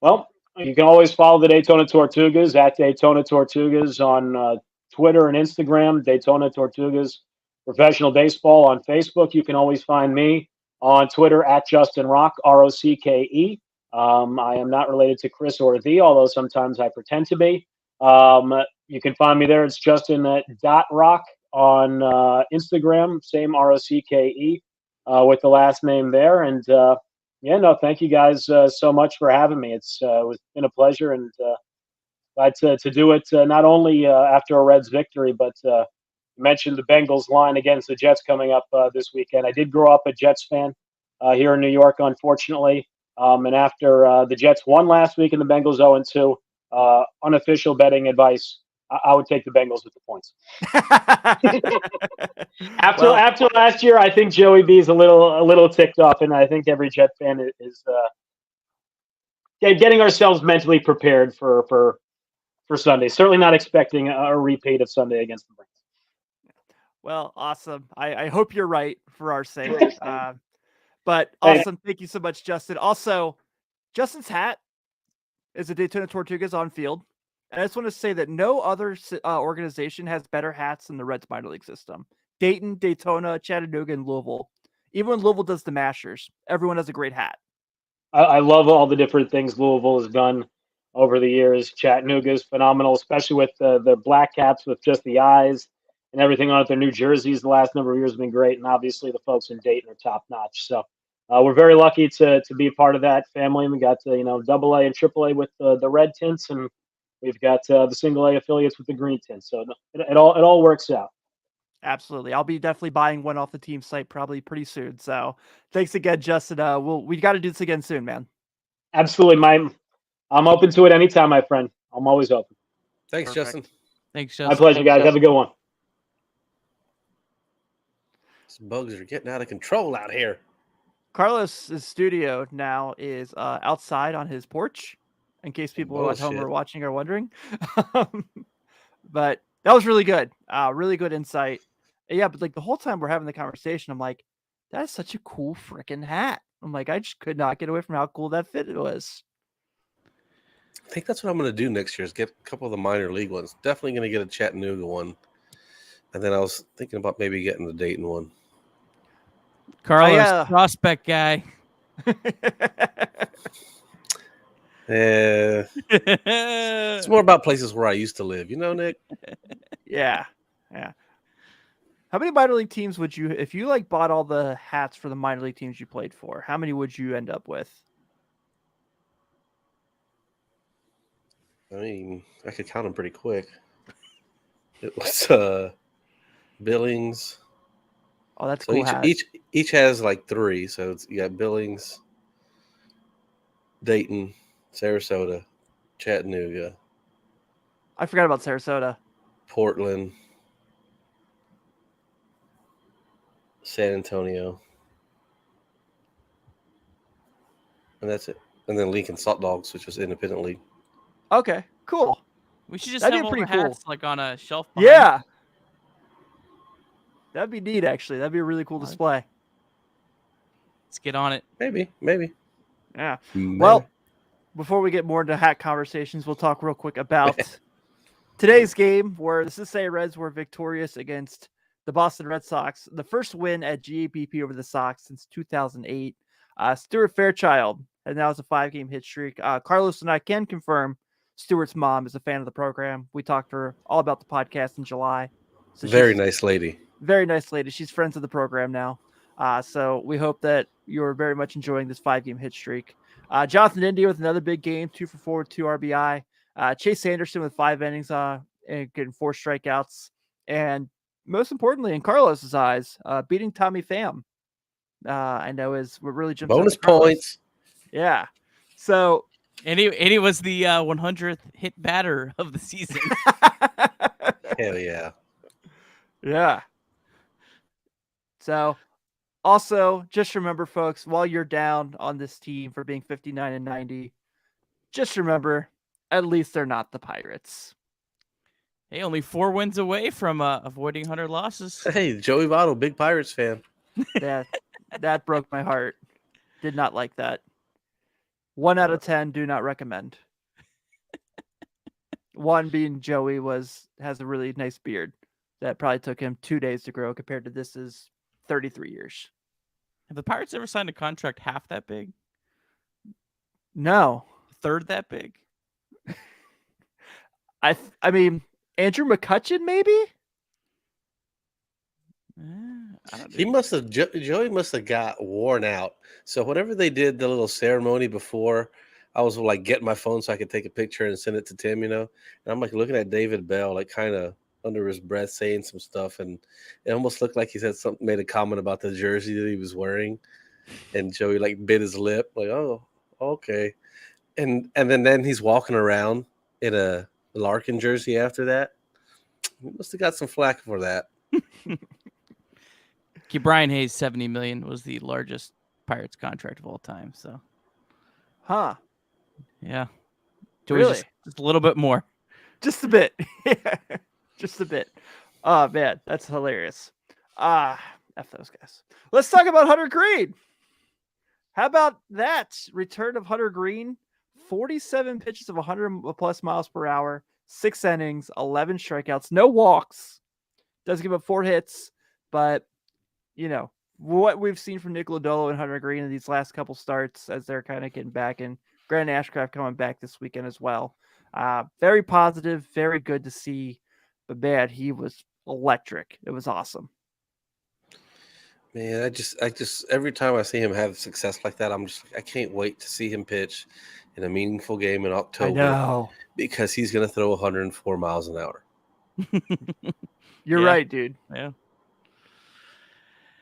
Well, you can always follow the Daytona Tortugas at Daytona Tortugas on Twitter and Instagram, Daytona Tortugas Professional Baseball on Facebook. You can always find me on Twitter at Justin Rocke, Rocke. I am not related to Chris or thee, although sometimes I pretend to be. You can find me there. It's Justin.Rocke on Instagram, same Rocke with the last name there. And thank you guys so much for having me. It's been a pleasure, and glad to do it not only after a Reds victory, but mentioned the Bengals line against the Jets coming up this weekend. I did grow up a Jets fan here in New York, unfortunately. And after the Jets won last week and the Bengals 0-2, unofficial betting advice I would take the Bengals with the points. After last year, I think Joey B is a little ticked off, and I think every Jet fan is getting ourselves mentally prepared for Sunday. Certainly not expecting a repeat of Sunday against the Browns. Well, awesome. I hope you're right for our sake. But awesome. Thank you so much, Justin. Also, Justin's hat is a Daytona Tortugas on field. And I just want to say that no other organization has better hats than the Reds minor league system. Dayton, Daytona, Chattanooga, and Louisville. Even when Louisville does the Mashers, everyone has a great hat. I love all the different things Louisville has done over the years. Chattanooga is phenomenal, especially with the black caps with just the eyes and everything on it. Their new jerseys the last number of years have been great, and obviously the folks in Dayton are top notch. So we're very lucky to be a part of that family. And we got AA and AAA with the red tints, and we've got the single A affiliates with the green tints. So it all works out. Absolutely. I'll be definitely buying one off the team site probably pretty soon. So thanks again, Justin. We got to do this again soon, man. Absolutely. I'm open to it anytime, my friend. I'm always open. Thanks, Perfect. Justin. Thanks, Justin. My pleasure, guys. Have a good one. These bugs are getting out of control out here. Carlos's studio now is outside on his porch, in case people at home are watching or wondering. But that was really good. Really good insight. Yeah, but like the whole time we're having the conversation, I'm like, that is such a cool freaking hat. I'm like, I just could not get away from how cool that fit was. I think that's what I'm going to do next year is get a couple of the minor league ones. Definitely going to get a Chattanooga one. And then I was thinking about maybe getting the Dayton one. Carlos, prospect guy. Yeah. It's more about places where I used to live. You know, Nick? Yeah. How many minor league teams would you, if you like bought all the hats for the minor league teams you played for, how many would you end up with? I mean, I could count them pretty quick. It was Billings. Oh, that's so cool. Each has like 3. So you got Billings, Dayton, Sarasota, Chattanooga. I forgot about Sarasota. Portland, San Antonio. And that's it. And then Lincoln Salt Dogs, which was independent league. Okay, cool. We should just That'd have be all the pretty hats cool. like on a shelf behind. Yeah. That'd be neat, actually. That'd be a really cool display. Let's get on it. Maybe. Yeah. Maybe. Well, before we get more into hat conversations, we'll talk real quick about today's game where the Cincinnati Reds were victorious against the Boston Red Sox. The first win at GABP over the Sox since 2008. Stuart Fairchild, and now it's a 5-game hit streak. Carlos and I can confirm Stuart's mom is a fan of the program. We talked to her all about the podcast in July. So very nice lady. Very nice lady. She's friends of the program now. So we hope that you're very much enjoying this 5-game hit streak. Jonathan India with another big game, 2 for 4 with 2 RBI. Chase Anderson with 5 innings and getting 4 strikeouts. And most importantly, in Carlos's eyes, beating Tommy Pham. I know is what really jumps bonus out to Carlos. Points. Yeah. So and he was the 100th hit batter of the season. Hell yeah. Yeah. So also just remember, folks, while you're down on this team for being 59-90, just remember, at least they're not the Pirates. Hey, only 4 wins away from avoiding 100 losses. Hey, Joey Votto, big Pirates fan. That broke my heart. Did not like that. 1 out of 10, do not recommend. 1 being Joey has a really nice beard that probably took him 2 days to grow compared to this is 33 years. Have the Pirates ever signed a contract half that big? No. Third that big? I mean, Andrew McCutchen, maybe? He must have Joey must have got worn out. So whenever they did the little ceremony before, I was like getting my phone so I could take a picture and send it to Tim, And I'm like looking at David Bell, like kind of under his breath saying some stuff, and it almost looked like he said something, made a comment about the jersey that he was wearing, and Joey like bit his lip, like, oh, okay. And then he's walking around in a Larkin jersey after that. He must have got some flack for that. Brian Hayes, $70 million was the largest Pirates contract of all time. So, yeah, Really? just a little bit more, just a bit, just a bit. Oh man, that's hilarious. F those guys. Let's talk about Hunter Greene. How about that return of Hunter Greene? 47 pitches of 100 plus miles per hour, 6 innings, 11 strikeouts, no walks. Does give up 4 hits, but you know what we've seen from Nick Lodolo and Hunter Greene in these last couple starts as they're kind of getting back, and Grant Ashcraft coming back this weekend as well. Very positive, very good to see. But man, he was electric. It was awesome. Man, I just every time I see him have success like that, I'm just like, I can't wait to see him pitch in a meaningful game in October. I know. Because he's going to throw 104 miles an hour. You're right, dude.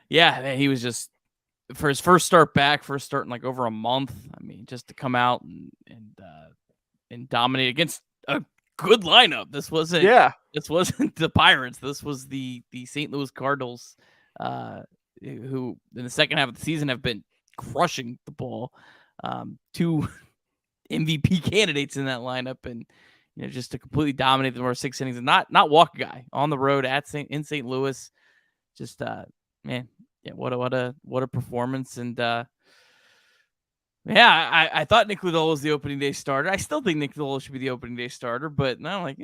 Yeah, man, he was just for his first start back, first start in like over a month. I mean, just to come out and dominate against a good lineup. This wasn't the Pirates. This was the St. Louis Cardinals, who in the second half of the season have been crushing the ball. 2 MVP candidates in that lineup, and just to completely dominate the first 6 innings and not walk a guy on the road in St. Louis. Just man, yeah, what a performance. And I thought Nick Lodolo was the opening day starter. I still think Nick Lodolo should be the opening day starter, but now I'm like,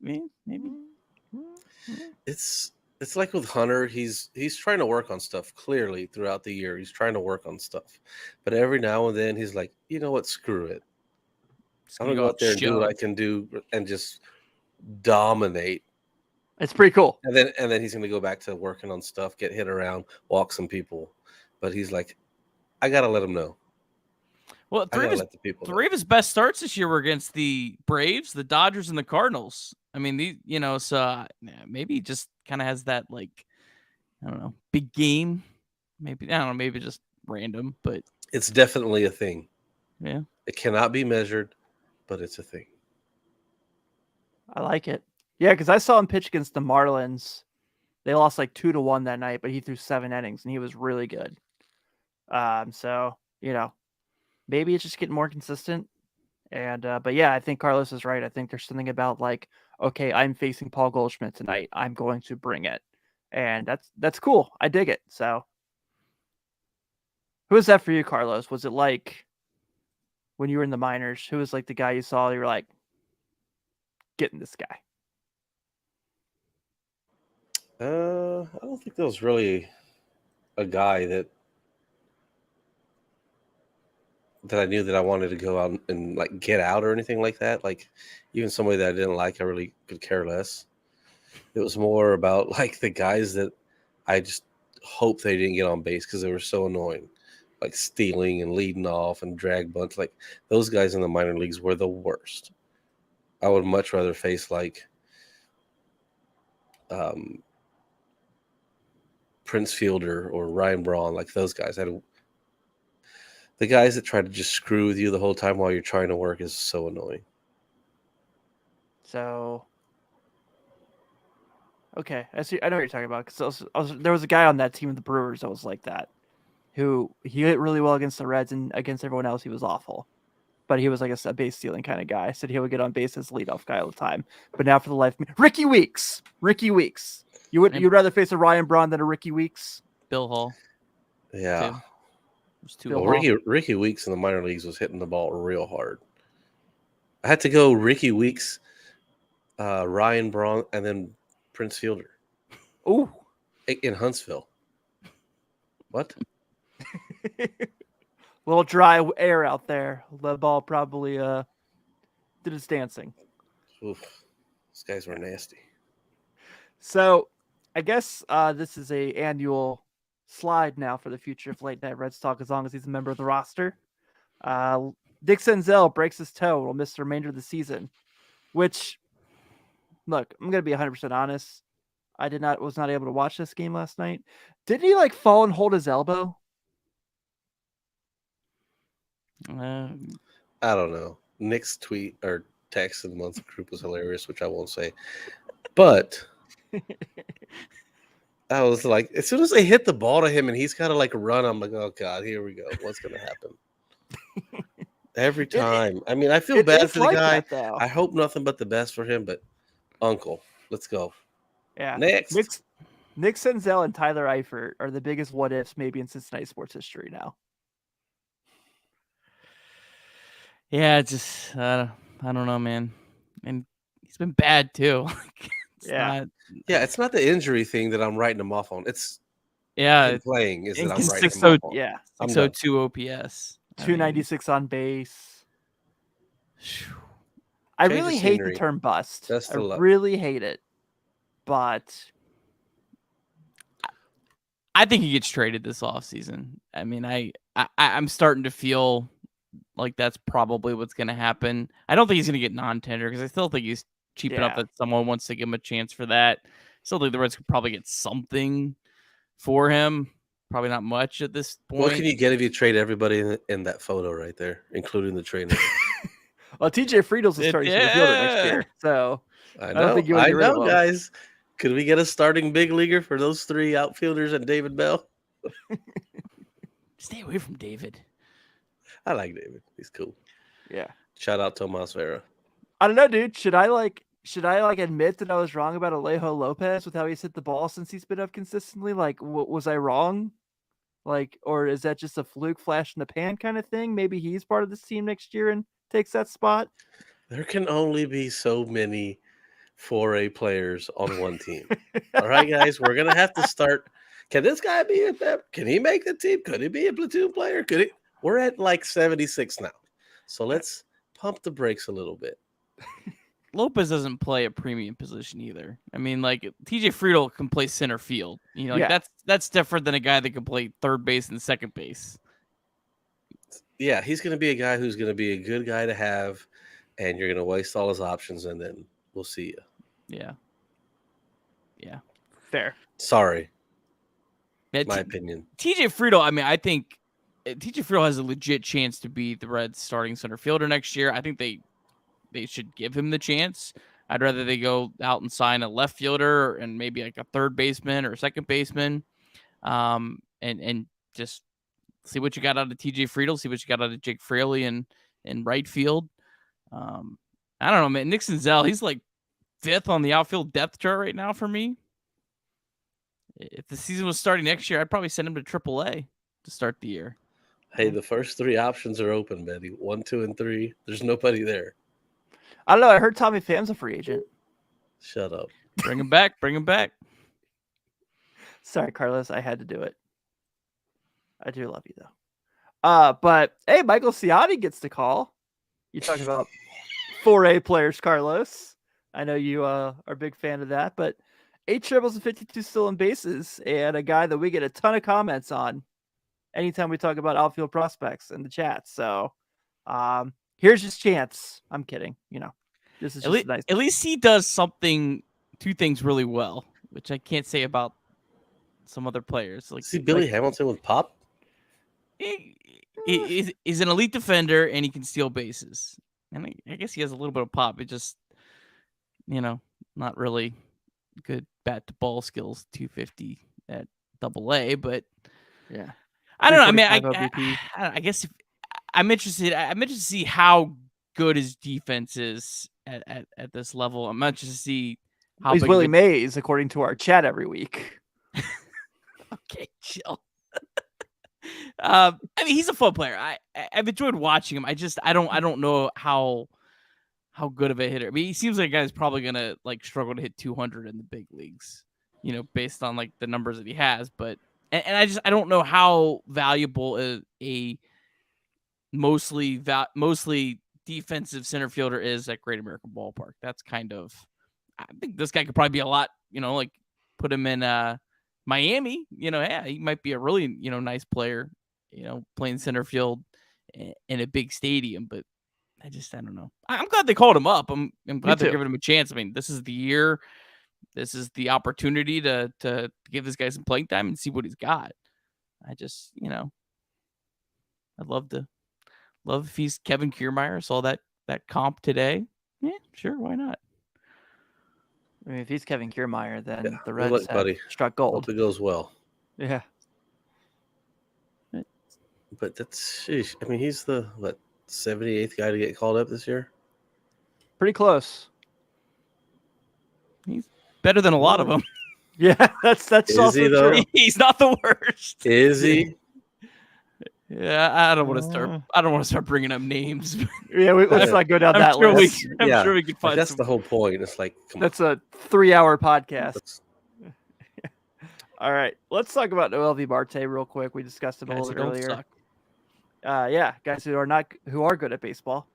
maybe. It's like with Hunter, he's trying to work on stuff clearly throughout the year. He's trying to work on stuff. But every now and then he's like, you know what, screw it. I'm going to go out there and do what I can do and just dominate. It's pretty cool. And then he's going to go back to working on stuff, get hit around, walk some people. But he's like, I got to let him know. Well, three of his best starts this year were against the Braves, the Dodgers, and the Cardinals. I mean, so maybe he just kind of has that, like, I don't know, big game. Maybe, I don't know, maybe just random, but it's definitely a thing. Yeah. It cannot be measured, but it's a thing. I like it. Yeah, because I saw him pitch against the Marlins. They lost like 2-1 that night, but he threw 7 innings and he was really good. So, maybe it's just getting more consistent. And but yeah, I think Carlos is right. I think there's something about like, okay, I'm facing Paul Goldschmidt tonight. I'm going to bring it. And that's cool. I dig it. So who was that for you, Carlos? Was it like when you were in the minors? Who was like the guy you saw? You were like, getting this guy. I don't think there was really a guy that I knew that I wanted to go out and like get out or anything like that. Like even somebody that I didn't like, I really could care less. It was more about like the guys that I just hope they didn't get on base because they were so annoying, like stealing and leading off and drag bunts. Like those guys in the minor leagues were the worst. I would much rather face like Prince Fielder or Ryan Braun, like those guys. The guys that try to just screw with you the whole time while you're trying to work is so annoying. So, okay, I know what you're talking about. Because there was a guy on that team of the Brewers that was like that, who he hit really well against the Reds, and against everyone else he was awful. But he was like a base stealing kind of guy. Said he would get on base as leadoff guy all the time. But now for the life of me, Ricky Weeks. You'd rather face a Ryan Braun than a Ricky Weeks? Bill Hall. Yeah. Well, Ricky Weeks in the minor leagues was hitting the ball real hard. I had to go Ricky Weeks, Ryan Braun, and then Prince Fielder. Ooh. In Huntsville. What? Little dry air out there. The ball probably did its dancing. Oof. Those guys were nasty. So I guess this is a annual slide now for the future of Late Night Reds Talk, as long as he's a member of the roster. Dick Senzel breaks his toe. Will miss the remainder of the season, which, look, I'm going to be 100% honest. I was not able to watch this game last night. Didn't he like fall and hold his elbow? I don't know. Nick's tweet or text in the month group was hilarious, which I won't say. But I was like, as soon as they hit the ball to him and he's got to like run, I'm like, oh God, here we go. What's going to happen? Every time. I mean, I feel bad for the guy. I hope nothing but the best for him, but uncle, let's go. Yeah. Next. Nick Senzel and Tyler Eifert are the biggest what ifs maybe in Cincinnati sports history now. Yeah, just I don't know, man. And he's been bad too. It's not the injury thing that I'm writing him off on. It's playing is that I'm writing him off on. Yeah, 602 OPS, 296 on base. I really hate the term bust. I really hate it, but I think he gets traded this offseason. I mean, I'm starting to feel like that's probably what's going to happen. I don't think he's going to get non-tender because I still think he's cheap enough that someone wants to give him a chance for that. Still think the Reds could probably get something for him. Probably not much at this point. What can you get if you trade everybody in that photo right there, including the trainer? Well, TJ Friedel's a starting center fielder next year, so I know, guys. Could we get a starting big leaguer for those three outfielders and David Bell? Stay away from David. I like David. He's cool. Yeah. Shout out Tomas Vera. I don't know, dude. Should I admit that I was wrong about Alejo Lopez with how he's hit the ball since he's been up consistently? Like, was I wrong? Like, or is that just a fluke flash in the pan kind of thing? Maybe he's part of this team next year and takes that spot. There can only be so many 4A players on one team. All right, guys, we're gonna have to start. Can this guy be a pep? Can he make the team? Could he be a platoon player? Could he? We're at like 76 now, so let's pump the brakes a little bit. Lopez doesn't play a premium position either. I mean, like TJ Friedel can play center field. You know, that's different than a guy that can play third base and second base. Yeah, he's going to be a guy who's going to be a good guy to have, and you're going to waste all his options, and then we'll see you. Yeah. Fair. Sorry. Yeah, my opinion. TJ Friedel, I mean, I think TJ Friedel has a legit chance to be the Reds' starting center fielder next year. I think they should give him the chance. I'd rather they go out and sign a left fielder and maybe like a third baseman or a second baseman, and just see what you got out of TJ Friedel, see what you got out of Jake Fraley in right field. I don't know, man. Nick Senzel, he's like 5th on the outfield depth chart right now for me. If the season was starting next year, I'd probably send him to AAA to start the year. Hey, the first 3 options are open, Betty. 1, 2, and 3. There's nobody there. I don't know. I heard Tommy Pham's a free agent. Shut up. Bring him back. Bring him back. Sorry, Carlos. I had to do it. I do love you, though. But, hey, Michael Siani gets the call. You talking about 4A players, Carlos. I know you are a big fan of that. But 8 triples and 52 stolen bases, and a guy that we get a ton of comments on anytime we talk about outfield prospects in the chat. So, here's his chance. I'm kidding. You know, this is just nice. At least he does 2 things really well, which I can't say about some other players. Like, see Billy Hamilton with pop. He's an elite defender and he can steal bases. And I guess he has a little bit of pop. It just, not really good bat to ball skills. 250 at AA, but yeah, I don't know. I mean, I guess if. I'm interested to see how good his defense is at this level. I'm interested to see how he's Willie Mays, according to our chat every week. Okay, chill. I mean, he's a fun player. I've enjoyed watching him. I don't know how good of a hitter. I mean, he seems like a guy who's probably gonna like struggle to hit 200 in the big leagues, based on like the numbers that he has. But I don't know how valuable a mostly defensive center fielder is at Great American Ballpark. That's kind of, I think this guy could probably be a lot, like put him in Miami, he might be a really, nice player, playing center field in a big stadium, but I don't know. I'm glad they called him up. I'm glad they're giving him a chance. I mean, this is the year, this is the opportunity to give this guy some playing time and see what he's got. I'd love if he's Kevin Kiermaier. Saw that comp today. Yeah, sure. Why not? I mean, if he's Kevin Kiermaier, then Yeah, the good Reds luck, have buddy. struck gold. Hope it goes well. Yeah. But that's, sheesh. I mean, he's the 78th guy to get called up this year. Pretty close. He's better than a lot of them. Yeah, that's Is also he, though? true. He's not the worst. Is he? Yeah, I don't want to start. I don't want to start bringing up names. Yeah, let's not go down I'm that sure list. I'm sure we could find that's some. the whole point. It's like, come That's a 3-hour podcast. Let's- All right, let's talk about Noveli Marte real quick. We discussed it a Guys little who bit don't earlier. suck. Yeah, guys who are good at baseball.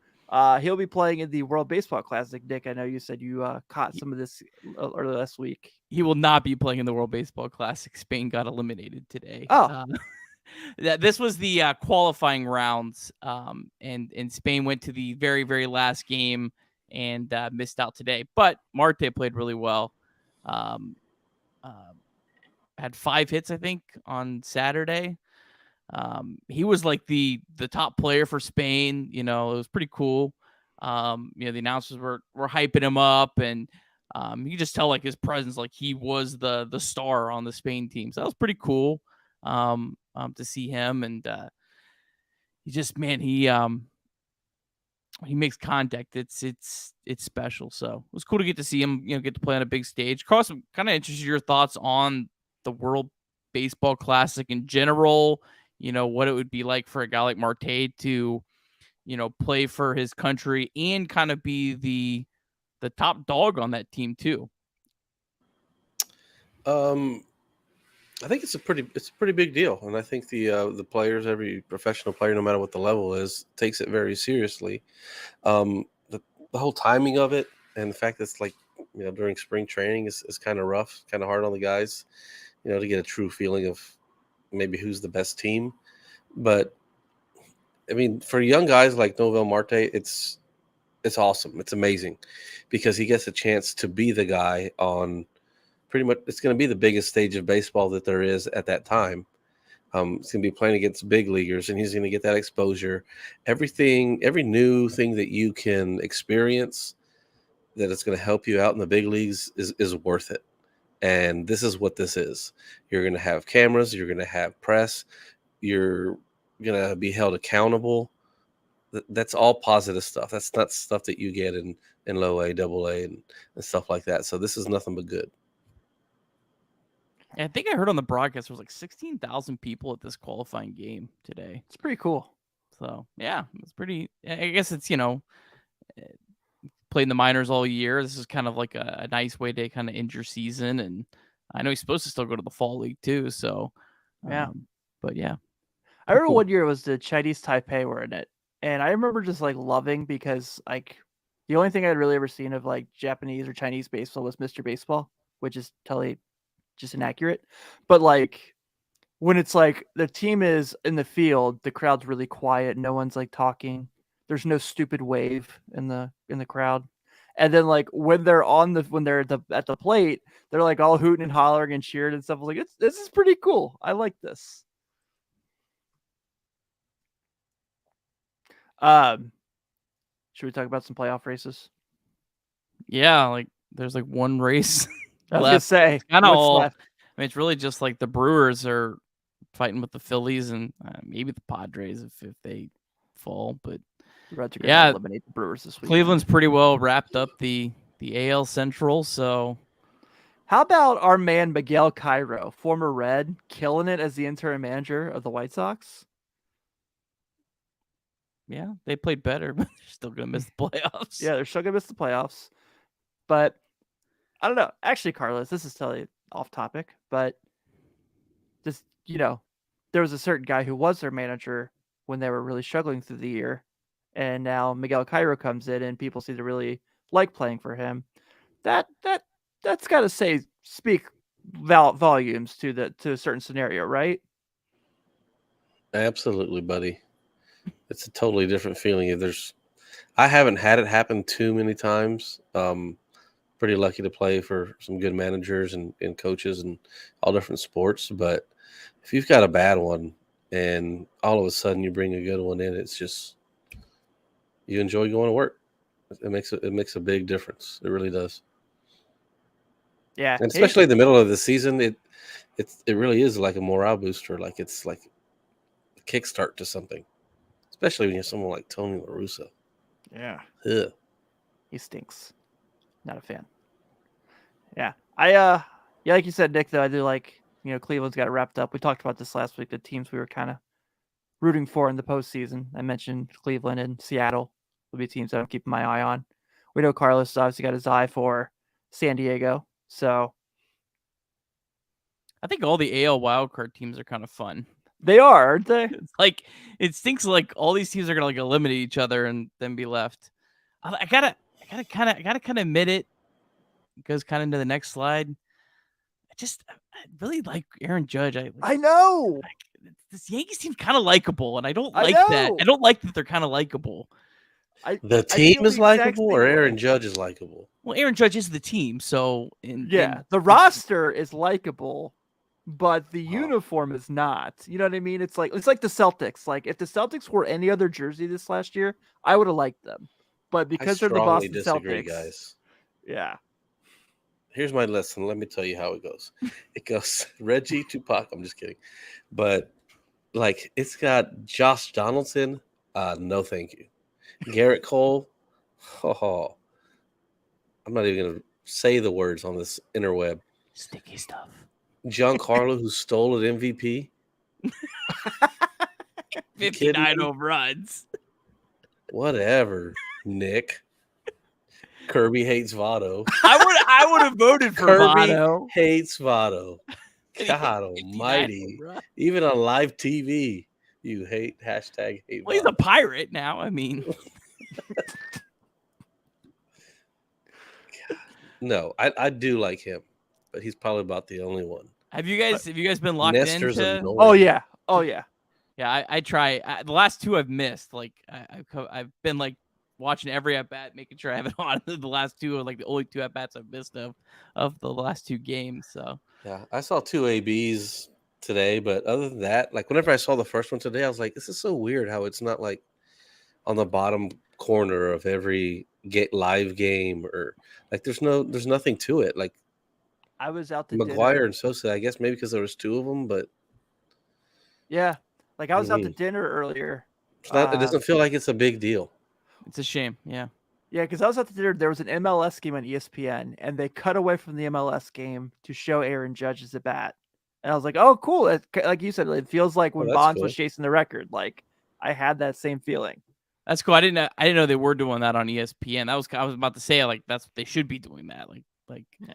He'll be playing in the World Baseball Classic. Nick, I know you said you caught some of this earlier last week. He will not be playing in the World Baseball Classic. Spain got eliminated today. Oh. This was the qualifying rounds, and Spain went to the very, very last game and missed out today. But Marte played really well. Had 5 hits, I think, on Saturday. He was like the top player for Spain. You know, it was pretty cool. The announcers were hyping him up, and you could just tell like his presence, like he was the star on the Spain team. So that was pretty cool to see him, and he just, man, he makes contact. It's special. So it was cool to get to see him, get to play on a big stage. Carlos, I'm kind of interested in your thoughts on the World Baseball Classic in general. What it would be like for a guy like Marte to, play for his country and kind of be the top dog on that team too. I think it's a pretty big deal, and I think the players, every professional player, no matter what the level is, takes it very seriously. The whole timing of it and the fact that it's like during spring training is kind of rough, kind of hard on the guys, to get a true feeling of maybe who's the best team. But I mean, for young guys like Noveli Marte, it's awesome. It's amazing because he gets a chance to be the guy on pretty much, it's going to be the biggest stage of baseball that there is at that time. It's going to be playing against big leaguers, and he's going to get that exposure. Every new thing that you can experience that it's going to help you out in the big leagues is worth it. And this is what this is. You're going to have cameras. You're going to have press. You're going to be held accountable. That's all positive stuff. That's not stuff that you get in low A, double A, and stuff like that. So this is nothing but good. And I think I heard on the broadcast there was like 16,000 people at this qualifying game today. It's pretty cool. So yeah, it's pretty. I guess it's played in the minors all year. This is kind of like a nice way to kind of end your season. And I know he's supposed to still go to the fall league too. So yeah, but yeah, I remember one year it was the Chinese Taipei were in it, and I remember just like loving because like the only thing I'd really ever seen of like Japanese or Chinese baseball was Mr. Baseball, which is totally just inaccurate. But like when it's like the team is in the field, the crowd's really quiet, no one's like talking. There's no stupid wave in the crowd. And then like when they're at the plate, they're like all hooting and hollering and cheering and stuff. I was like, this is pretty cool. I like this. Should we talk about some playoff races? Yeah, like there's like one race I was gonna say, kind of all. left? I mean, it's really just like the Brewers are fighting with the Phillies and maybe the Padres if they fall. But The Reds are gonna eliminate the Brewers this week. Cleveland's pretty well wrapped up the AL Central. So how about our man Miguel Cairo, former Red, killing it as the interim manager of the White Sox? Yeah, they played better, but they're still gonna miss the playoffs. Yeah, they're still gonna miss the playoffs. But I don't know. Actually, Carlos, this is totally off topic, but just there was a certain guy who was their manager when they were really struggling through the year, and now Miguel Cairo comes in, and people seem to really like playing for him. That's got to speak volumes to a certain scenario, right? Absolutely, buddy. It's a totally different feeling. I haven't had it happen too many times. Pretty lucky to play for some good managers and coaches and all different sports. But if you've got a bad one and all of a sudden you bring a good one in, it's just, you enjoy going to work. It makes a big difference. It really does. Yeah, And especially in the middle of the season, it really is like a morale booster. Like it's like a kickstart to something, especially when you have someone like Tony La Russa. Yeah. Ugh. He stinks. Not a fan. Yeah. Like you said, Nick, though, I do like, Cleveland's got it wrapped up. We talked about this last week, the teams we were kind of rooting for in the postseason. I mentioned Cleveland and Seattle will be teams that I'm keeping my eye on. We know Carlos obviously got his eye for San Diego. So I think all the AL wildcard teams are kind of fun. They are, aren't they? It's like, it stinks like all these teams are gonna like eliminate each other and then be left. I gotta kind of admit it. It goes kind of into the next slide. I really like Aaron Judge. I know. This Yankees team kind of likable, and I don't I like know. that. I don't like that they're kind of likable. The team is likable, or Aaron Judge is likable? Well, Aaron Judge is the team, so the roster is likable, but the uniform is not. You know what I mean? It's like the Celtics. Like if the Celtics were any other jersey this last year, I would have liked them. But because they're the Boston Celtics, guys. Yeah. Here's my lesson. Let me tell you how it goes. It goes Reggie, Tupac. I'm just kidding. But like it's got Josh Donaldson. No, thank you. Garrett Cole. Oh, I'm not even gonna say the words on this interweb. Sticky stuff. Giancarlo, who stole an MVP. 59 home runs. Whatever, Nick. Kirby hates Votto. I would have voted for Votto. Hates Votto. God almighty. Even on live TV, you hate #hate Votto. Well, he's a Pirate now. I mean. No, I do like him, but he's probably about the only one. Have you guys been locked Nestor's into? annoying. Oh yeah. Yeah, I try. The last two I've missed. Like I've been like watching every at bat, making sure I have it on. The last two are like the only two at bats I've missed of the last two games. So yeah, I saw 2 ABs today, but other than that, like whenever I saw the first one today, I was like, this is so weird how it's not like on the bottom corner of every live game, or like there's nothing to it. Like I was out to McGuire dinner. and Sosa, I guess maybe because there was 2 of them, but yeah, like I was out to dinner earlier. It doesn't feel like it's a big deal. It's a shame. Yeah, because I was out to dinner. There was an MLS game on ESPN, and they cut away from the MLS game to show Aaron Judge's at bat. And I was like, "Oh, cool!" Like you said, it feels like when Bonds was chasing the record. Like I had that same feeling. That's cool. I didn't know they were doing that on ESPN. I was about to say like that's what they should be doing that. Like yeah.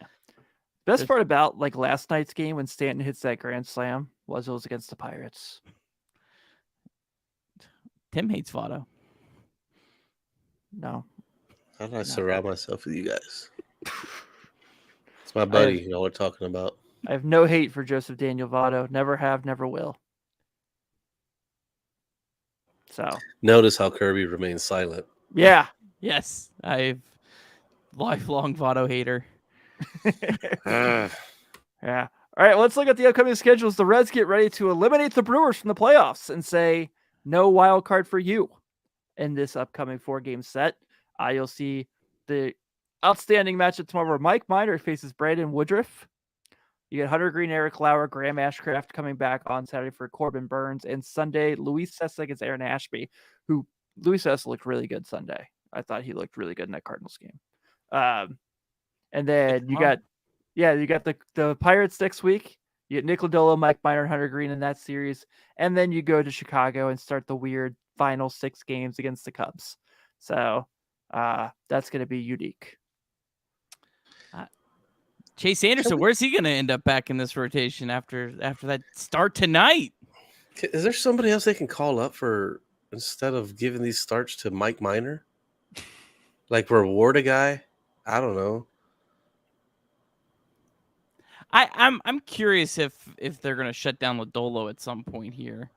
Best part about like last night's game when Stanton hits that grand slam was it was against the Pirates. Tim hates Votto. No. How do I surround myself with you guys? It's my buddy y'all are talking about. I have no hate for Joseph Daniel Votto. Never have, never will. So notice how Kirby remains silent. Yeah. Yes. I've lifelong Votto hater. Yeah. All right, let's look at the upcoming schedules. The Reds get ready to eliminate the Brewers from the playoffs and say no wild card for you in this upcoming 4-game set. You'll see the outstanding matchup tomorrow where Mike Minor faces Brandon Woodruff. You get Hunter Greene, Eric Lauer, Graham Ashcraft coming back on Saturday for Corbin Burns. And Sunday, Luis Sessa against Aaron Ashby, who Luis Sessa looked really good Sunday. I thought he looked really good in that Cardinals game. And then you got the Pirates next week. You get Nick Lodolo, Mike Minor, and Hunter Greene in that series. And then you go to Chicago and start the weird final 6 games against the Cubs. So that's going to be unique. Chase Anderson, where's he going to end up back in this rotation after that start tonight? Is there somebody else they can call up for instead of giving these starts to Mike Minor? Like reward a guy? I don't know. I'm curious if they're going to shut down Lodolo at some point here.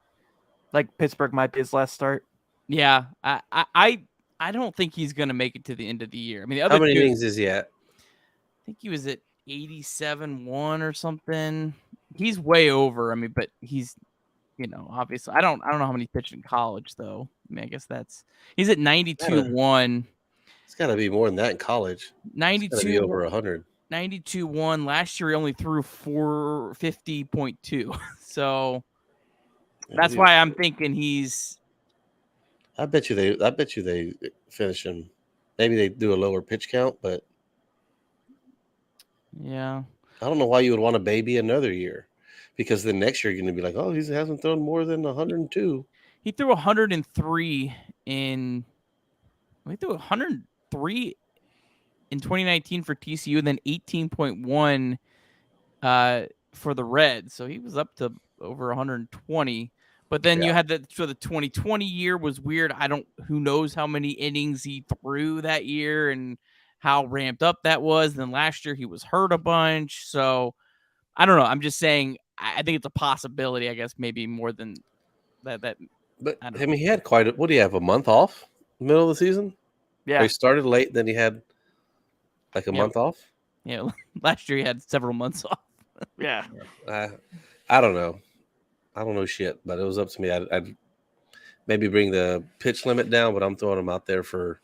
Like Pittsburgh might be his last start. Yeah, I don't think he's going to make it to the end of the year. I mean, the other how many innings is he at? I think he was at 87-1 or something. He's way over. I mean, but he's, obviously I don't know how many he pitched in college though. I mean, I guess he's at 92-1. It's got to be more than that in college. 92 be over 100. 92-1. Last year he only threw 450.2. So that's why I'm thinking he's. I bet you they finish him. Maybe they do a lower pitch count, but yeah, I don't know why you would want to baby another year, because then next year you're going to be like, oh, he hasn't thrown more than 102. He threw 103 in. He threw 103 in 2019 for TCU, and then 18.1 for the Reds. So he was up to over 120. But then you had the 2020 year was weird. Who knows how many innings he threw that year and how ramped up that was. And then last year he was hurt a bunch. So I don't know. I'm just saying, I think it's a possibility, I guess, maybe more than that. But I mean, he had what do you have, a month off in the middle of the season? Yeah. Or he started late, then he had like a month off? Yeah. Last year he had several months off. Yeah. I don't know. I don't know shit, but it was up to me. I'd maybe bring the pitch limit down, but I'm throwing him out there for,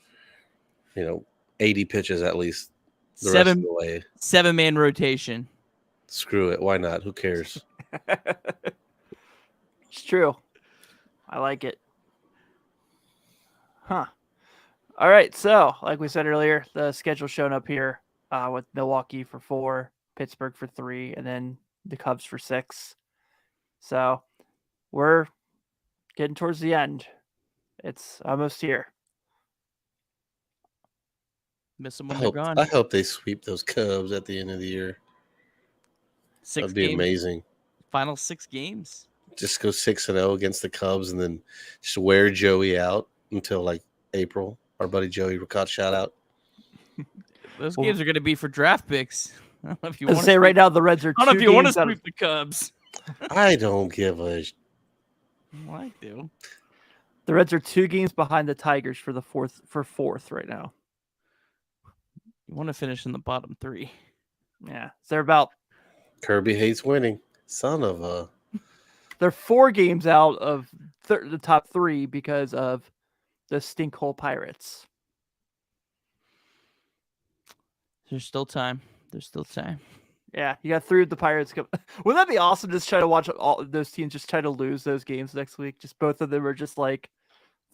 80 pitches at least. The rest of the way. 7-man rotation. Screw it. Why not? Who cares? It's true. I like it. Huh. All right. So, like we said earlier, the schedule shown up here with Milwaukee for 4, Pittsburgh for 3, and then the Cubs for 6. So we're getting towards the end. It's almost here. Miss them when they're gone. I hope they sweep those Cubs at the end of the year. That'd be amazing. Final 6 games. Just go 6-0 against the Cubs, and then just wear Joey out until like April. Our buddy Joey Riccott, shout out. Those games are going to be for draft picks. I don't know if you want to say right now the Reds are. I don't know if you want to sweep the Cubs. I don't give a. Well, I do. The Reds are 2 games behind the Tigers for fourth right now. You want to finish in the bottom 3. Yeah, so they're about. Kirby hates winning. Son of a. They're 4 games out of the top 3 because of the stinkhole Pirates. There's still time. Yeah, you got 3 of the Pirates. Wouldn't that be awesome? Just try to watch all those teams just try to lose those games next week. Just both of them are just like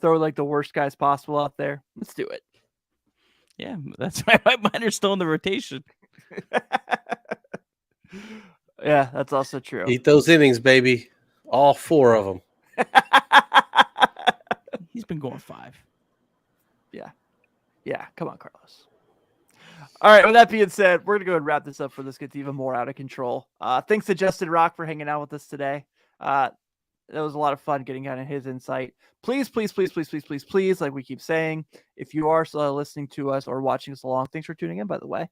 throw like the worst guys possible out there. Let's do it. Yeah, that's why mine are still in the rotation. Yeah, that's also true. Eat those innings, baby. All 4 of them. He's been going 5. Yeah, come on, Carlos. All right, with that being said, we're going to go and wrap this up for this gets even more out of control. Thanks to Justin Rocke for hanging out with us today. It was a lot of fun getting out of his insight. Please, like we keep saying, if you are listening to us or watching us along, thanks for tuning in, by the way.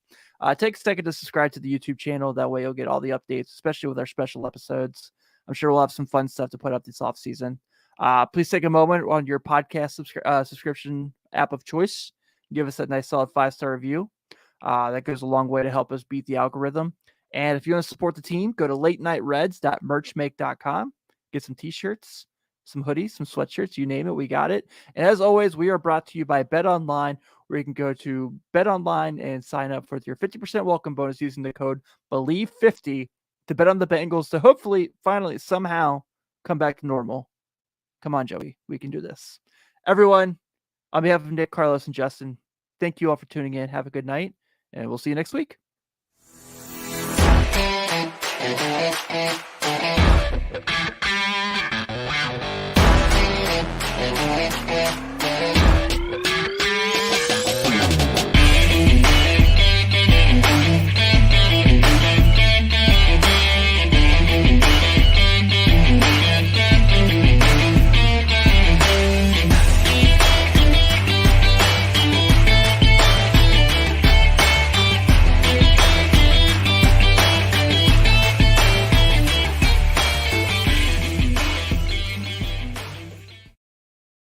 Take a second to subscribe to the YouTube channel. That way you'll get all the updates, especially with our special episodes. I'm sure we'll have some fun stuff to put up this offseason. Please take a moment on your podcast subscription app of choice. Give us a nice solid 5-star review. That goes a long way to help us beat the algorithm. And if you want to support the team, go to latenighreds.merchmake.com. Get some t-shirts, some hoodies, some sweatshirts, you name it, we got it. And as always, we are brought to you by BetOnline, where you can go to BetOnline and sign up for your 50% welcome bonus using the code BLEAV50 to bet on the Bengals to hopefully, finally, somehow come back to normal. Come on, Joey. We can do this. Everyone, on behalf of Nick, Carlos, and Justin, thank you all for tuning in. Have a good night, and we'll see you next week.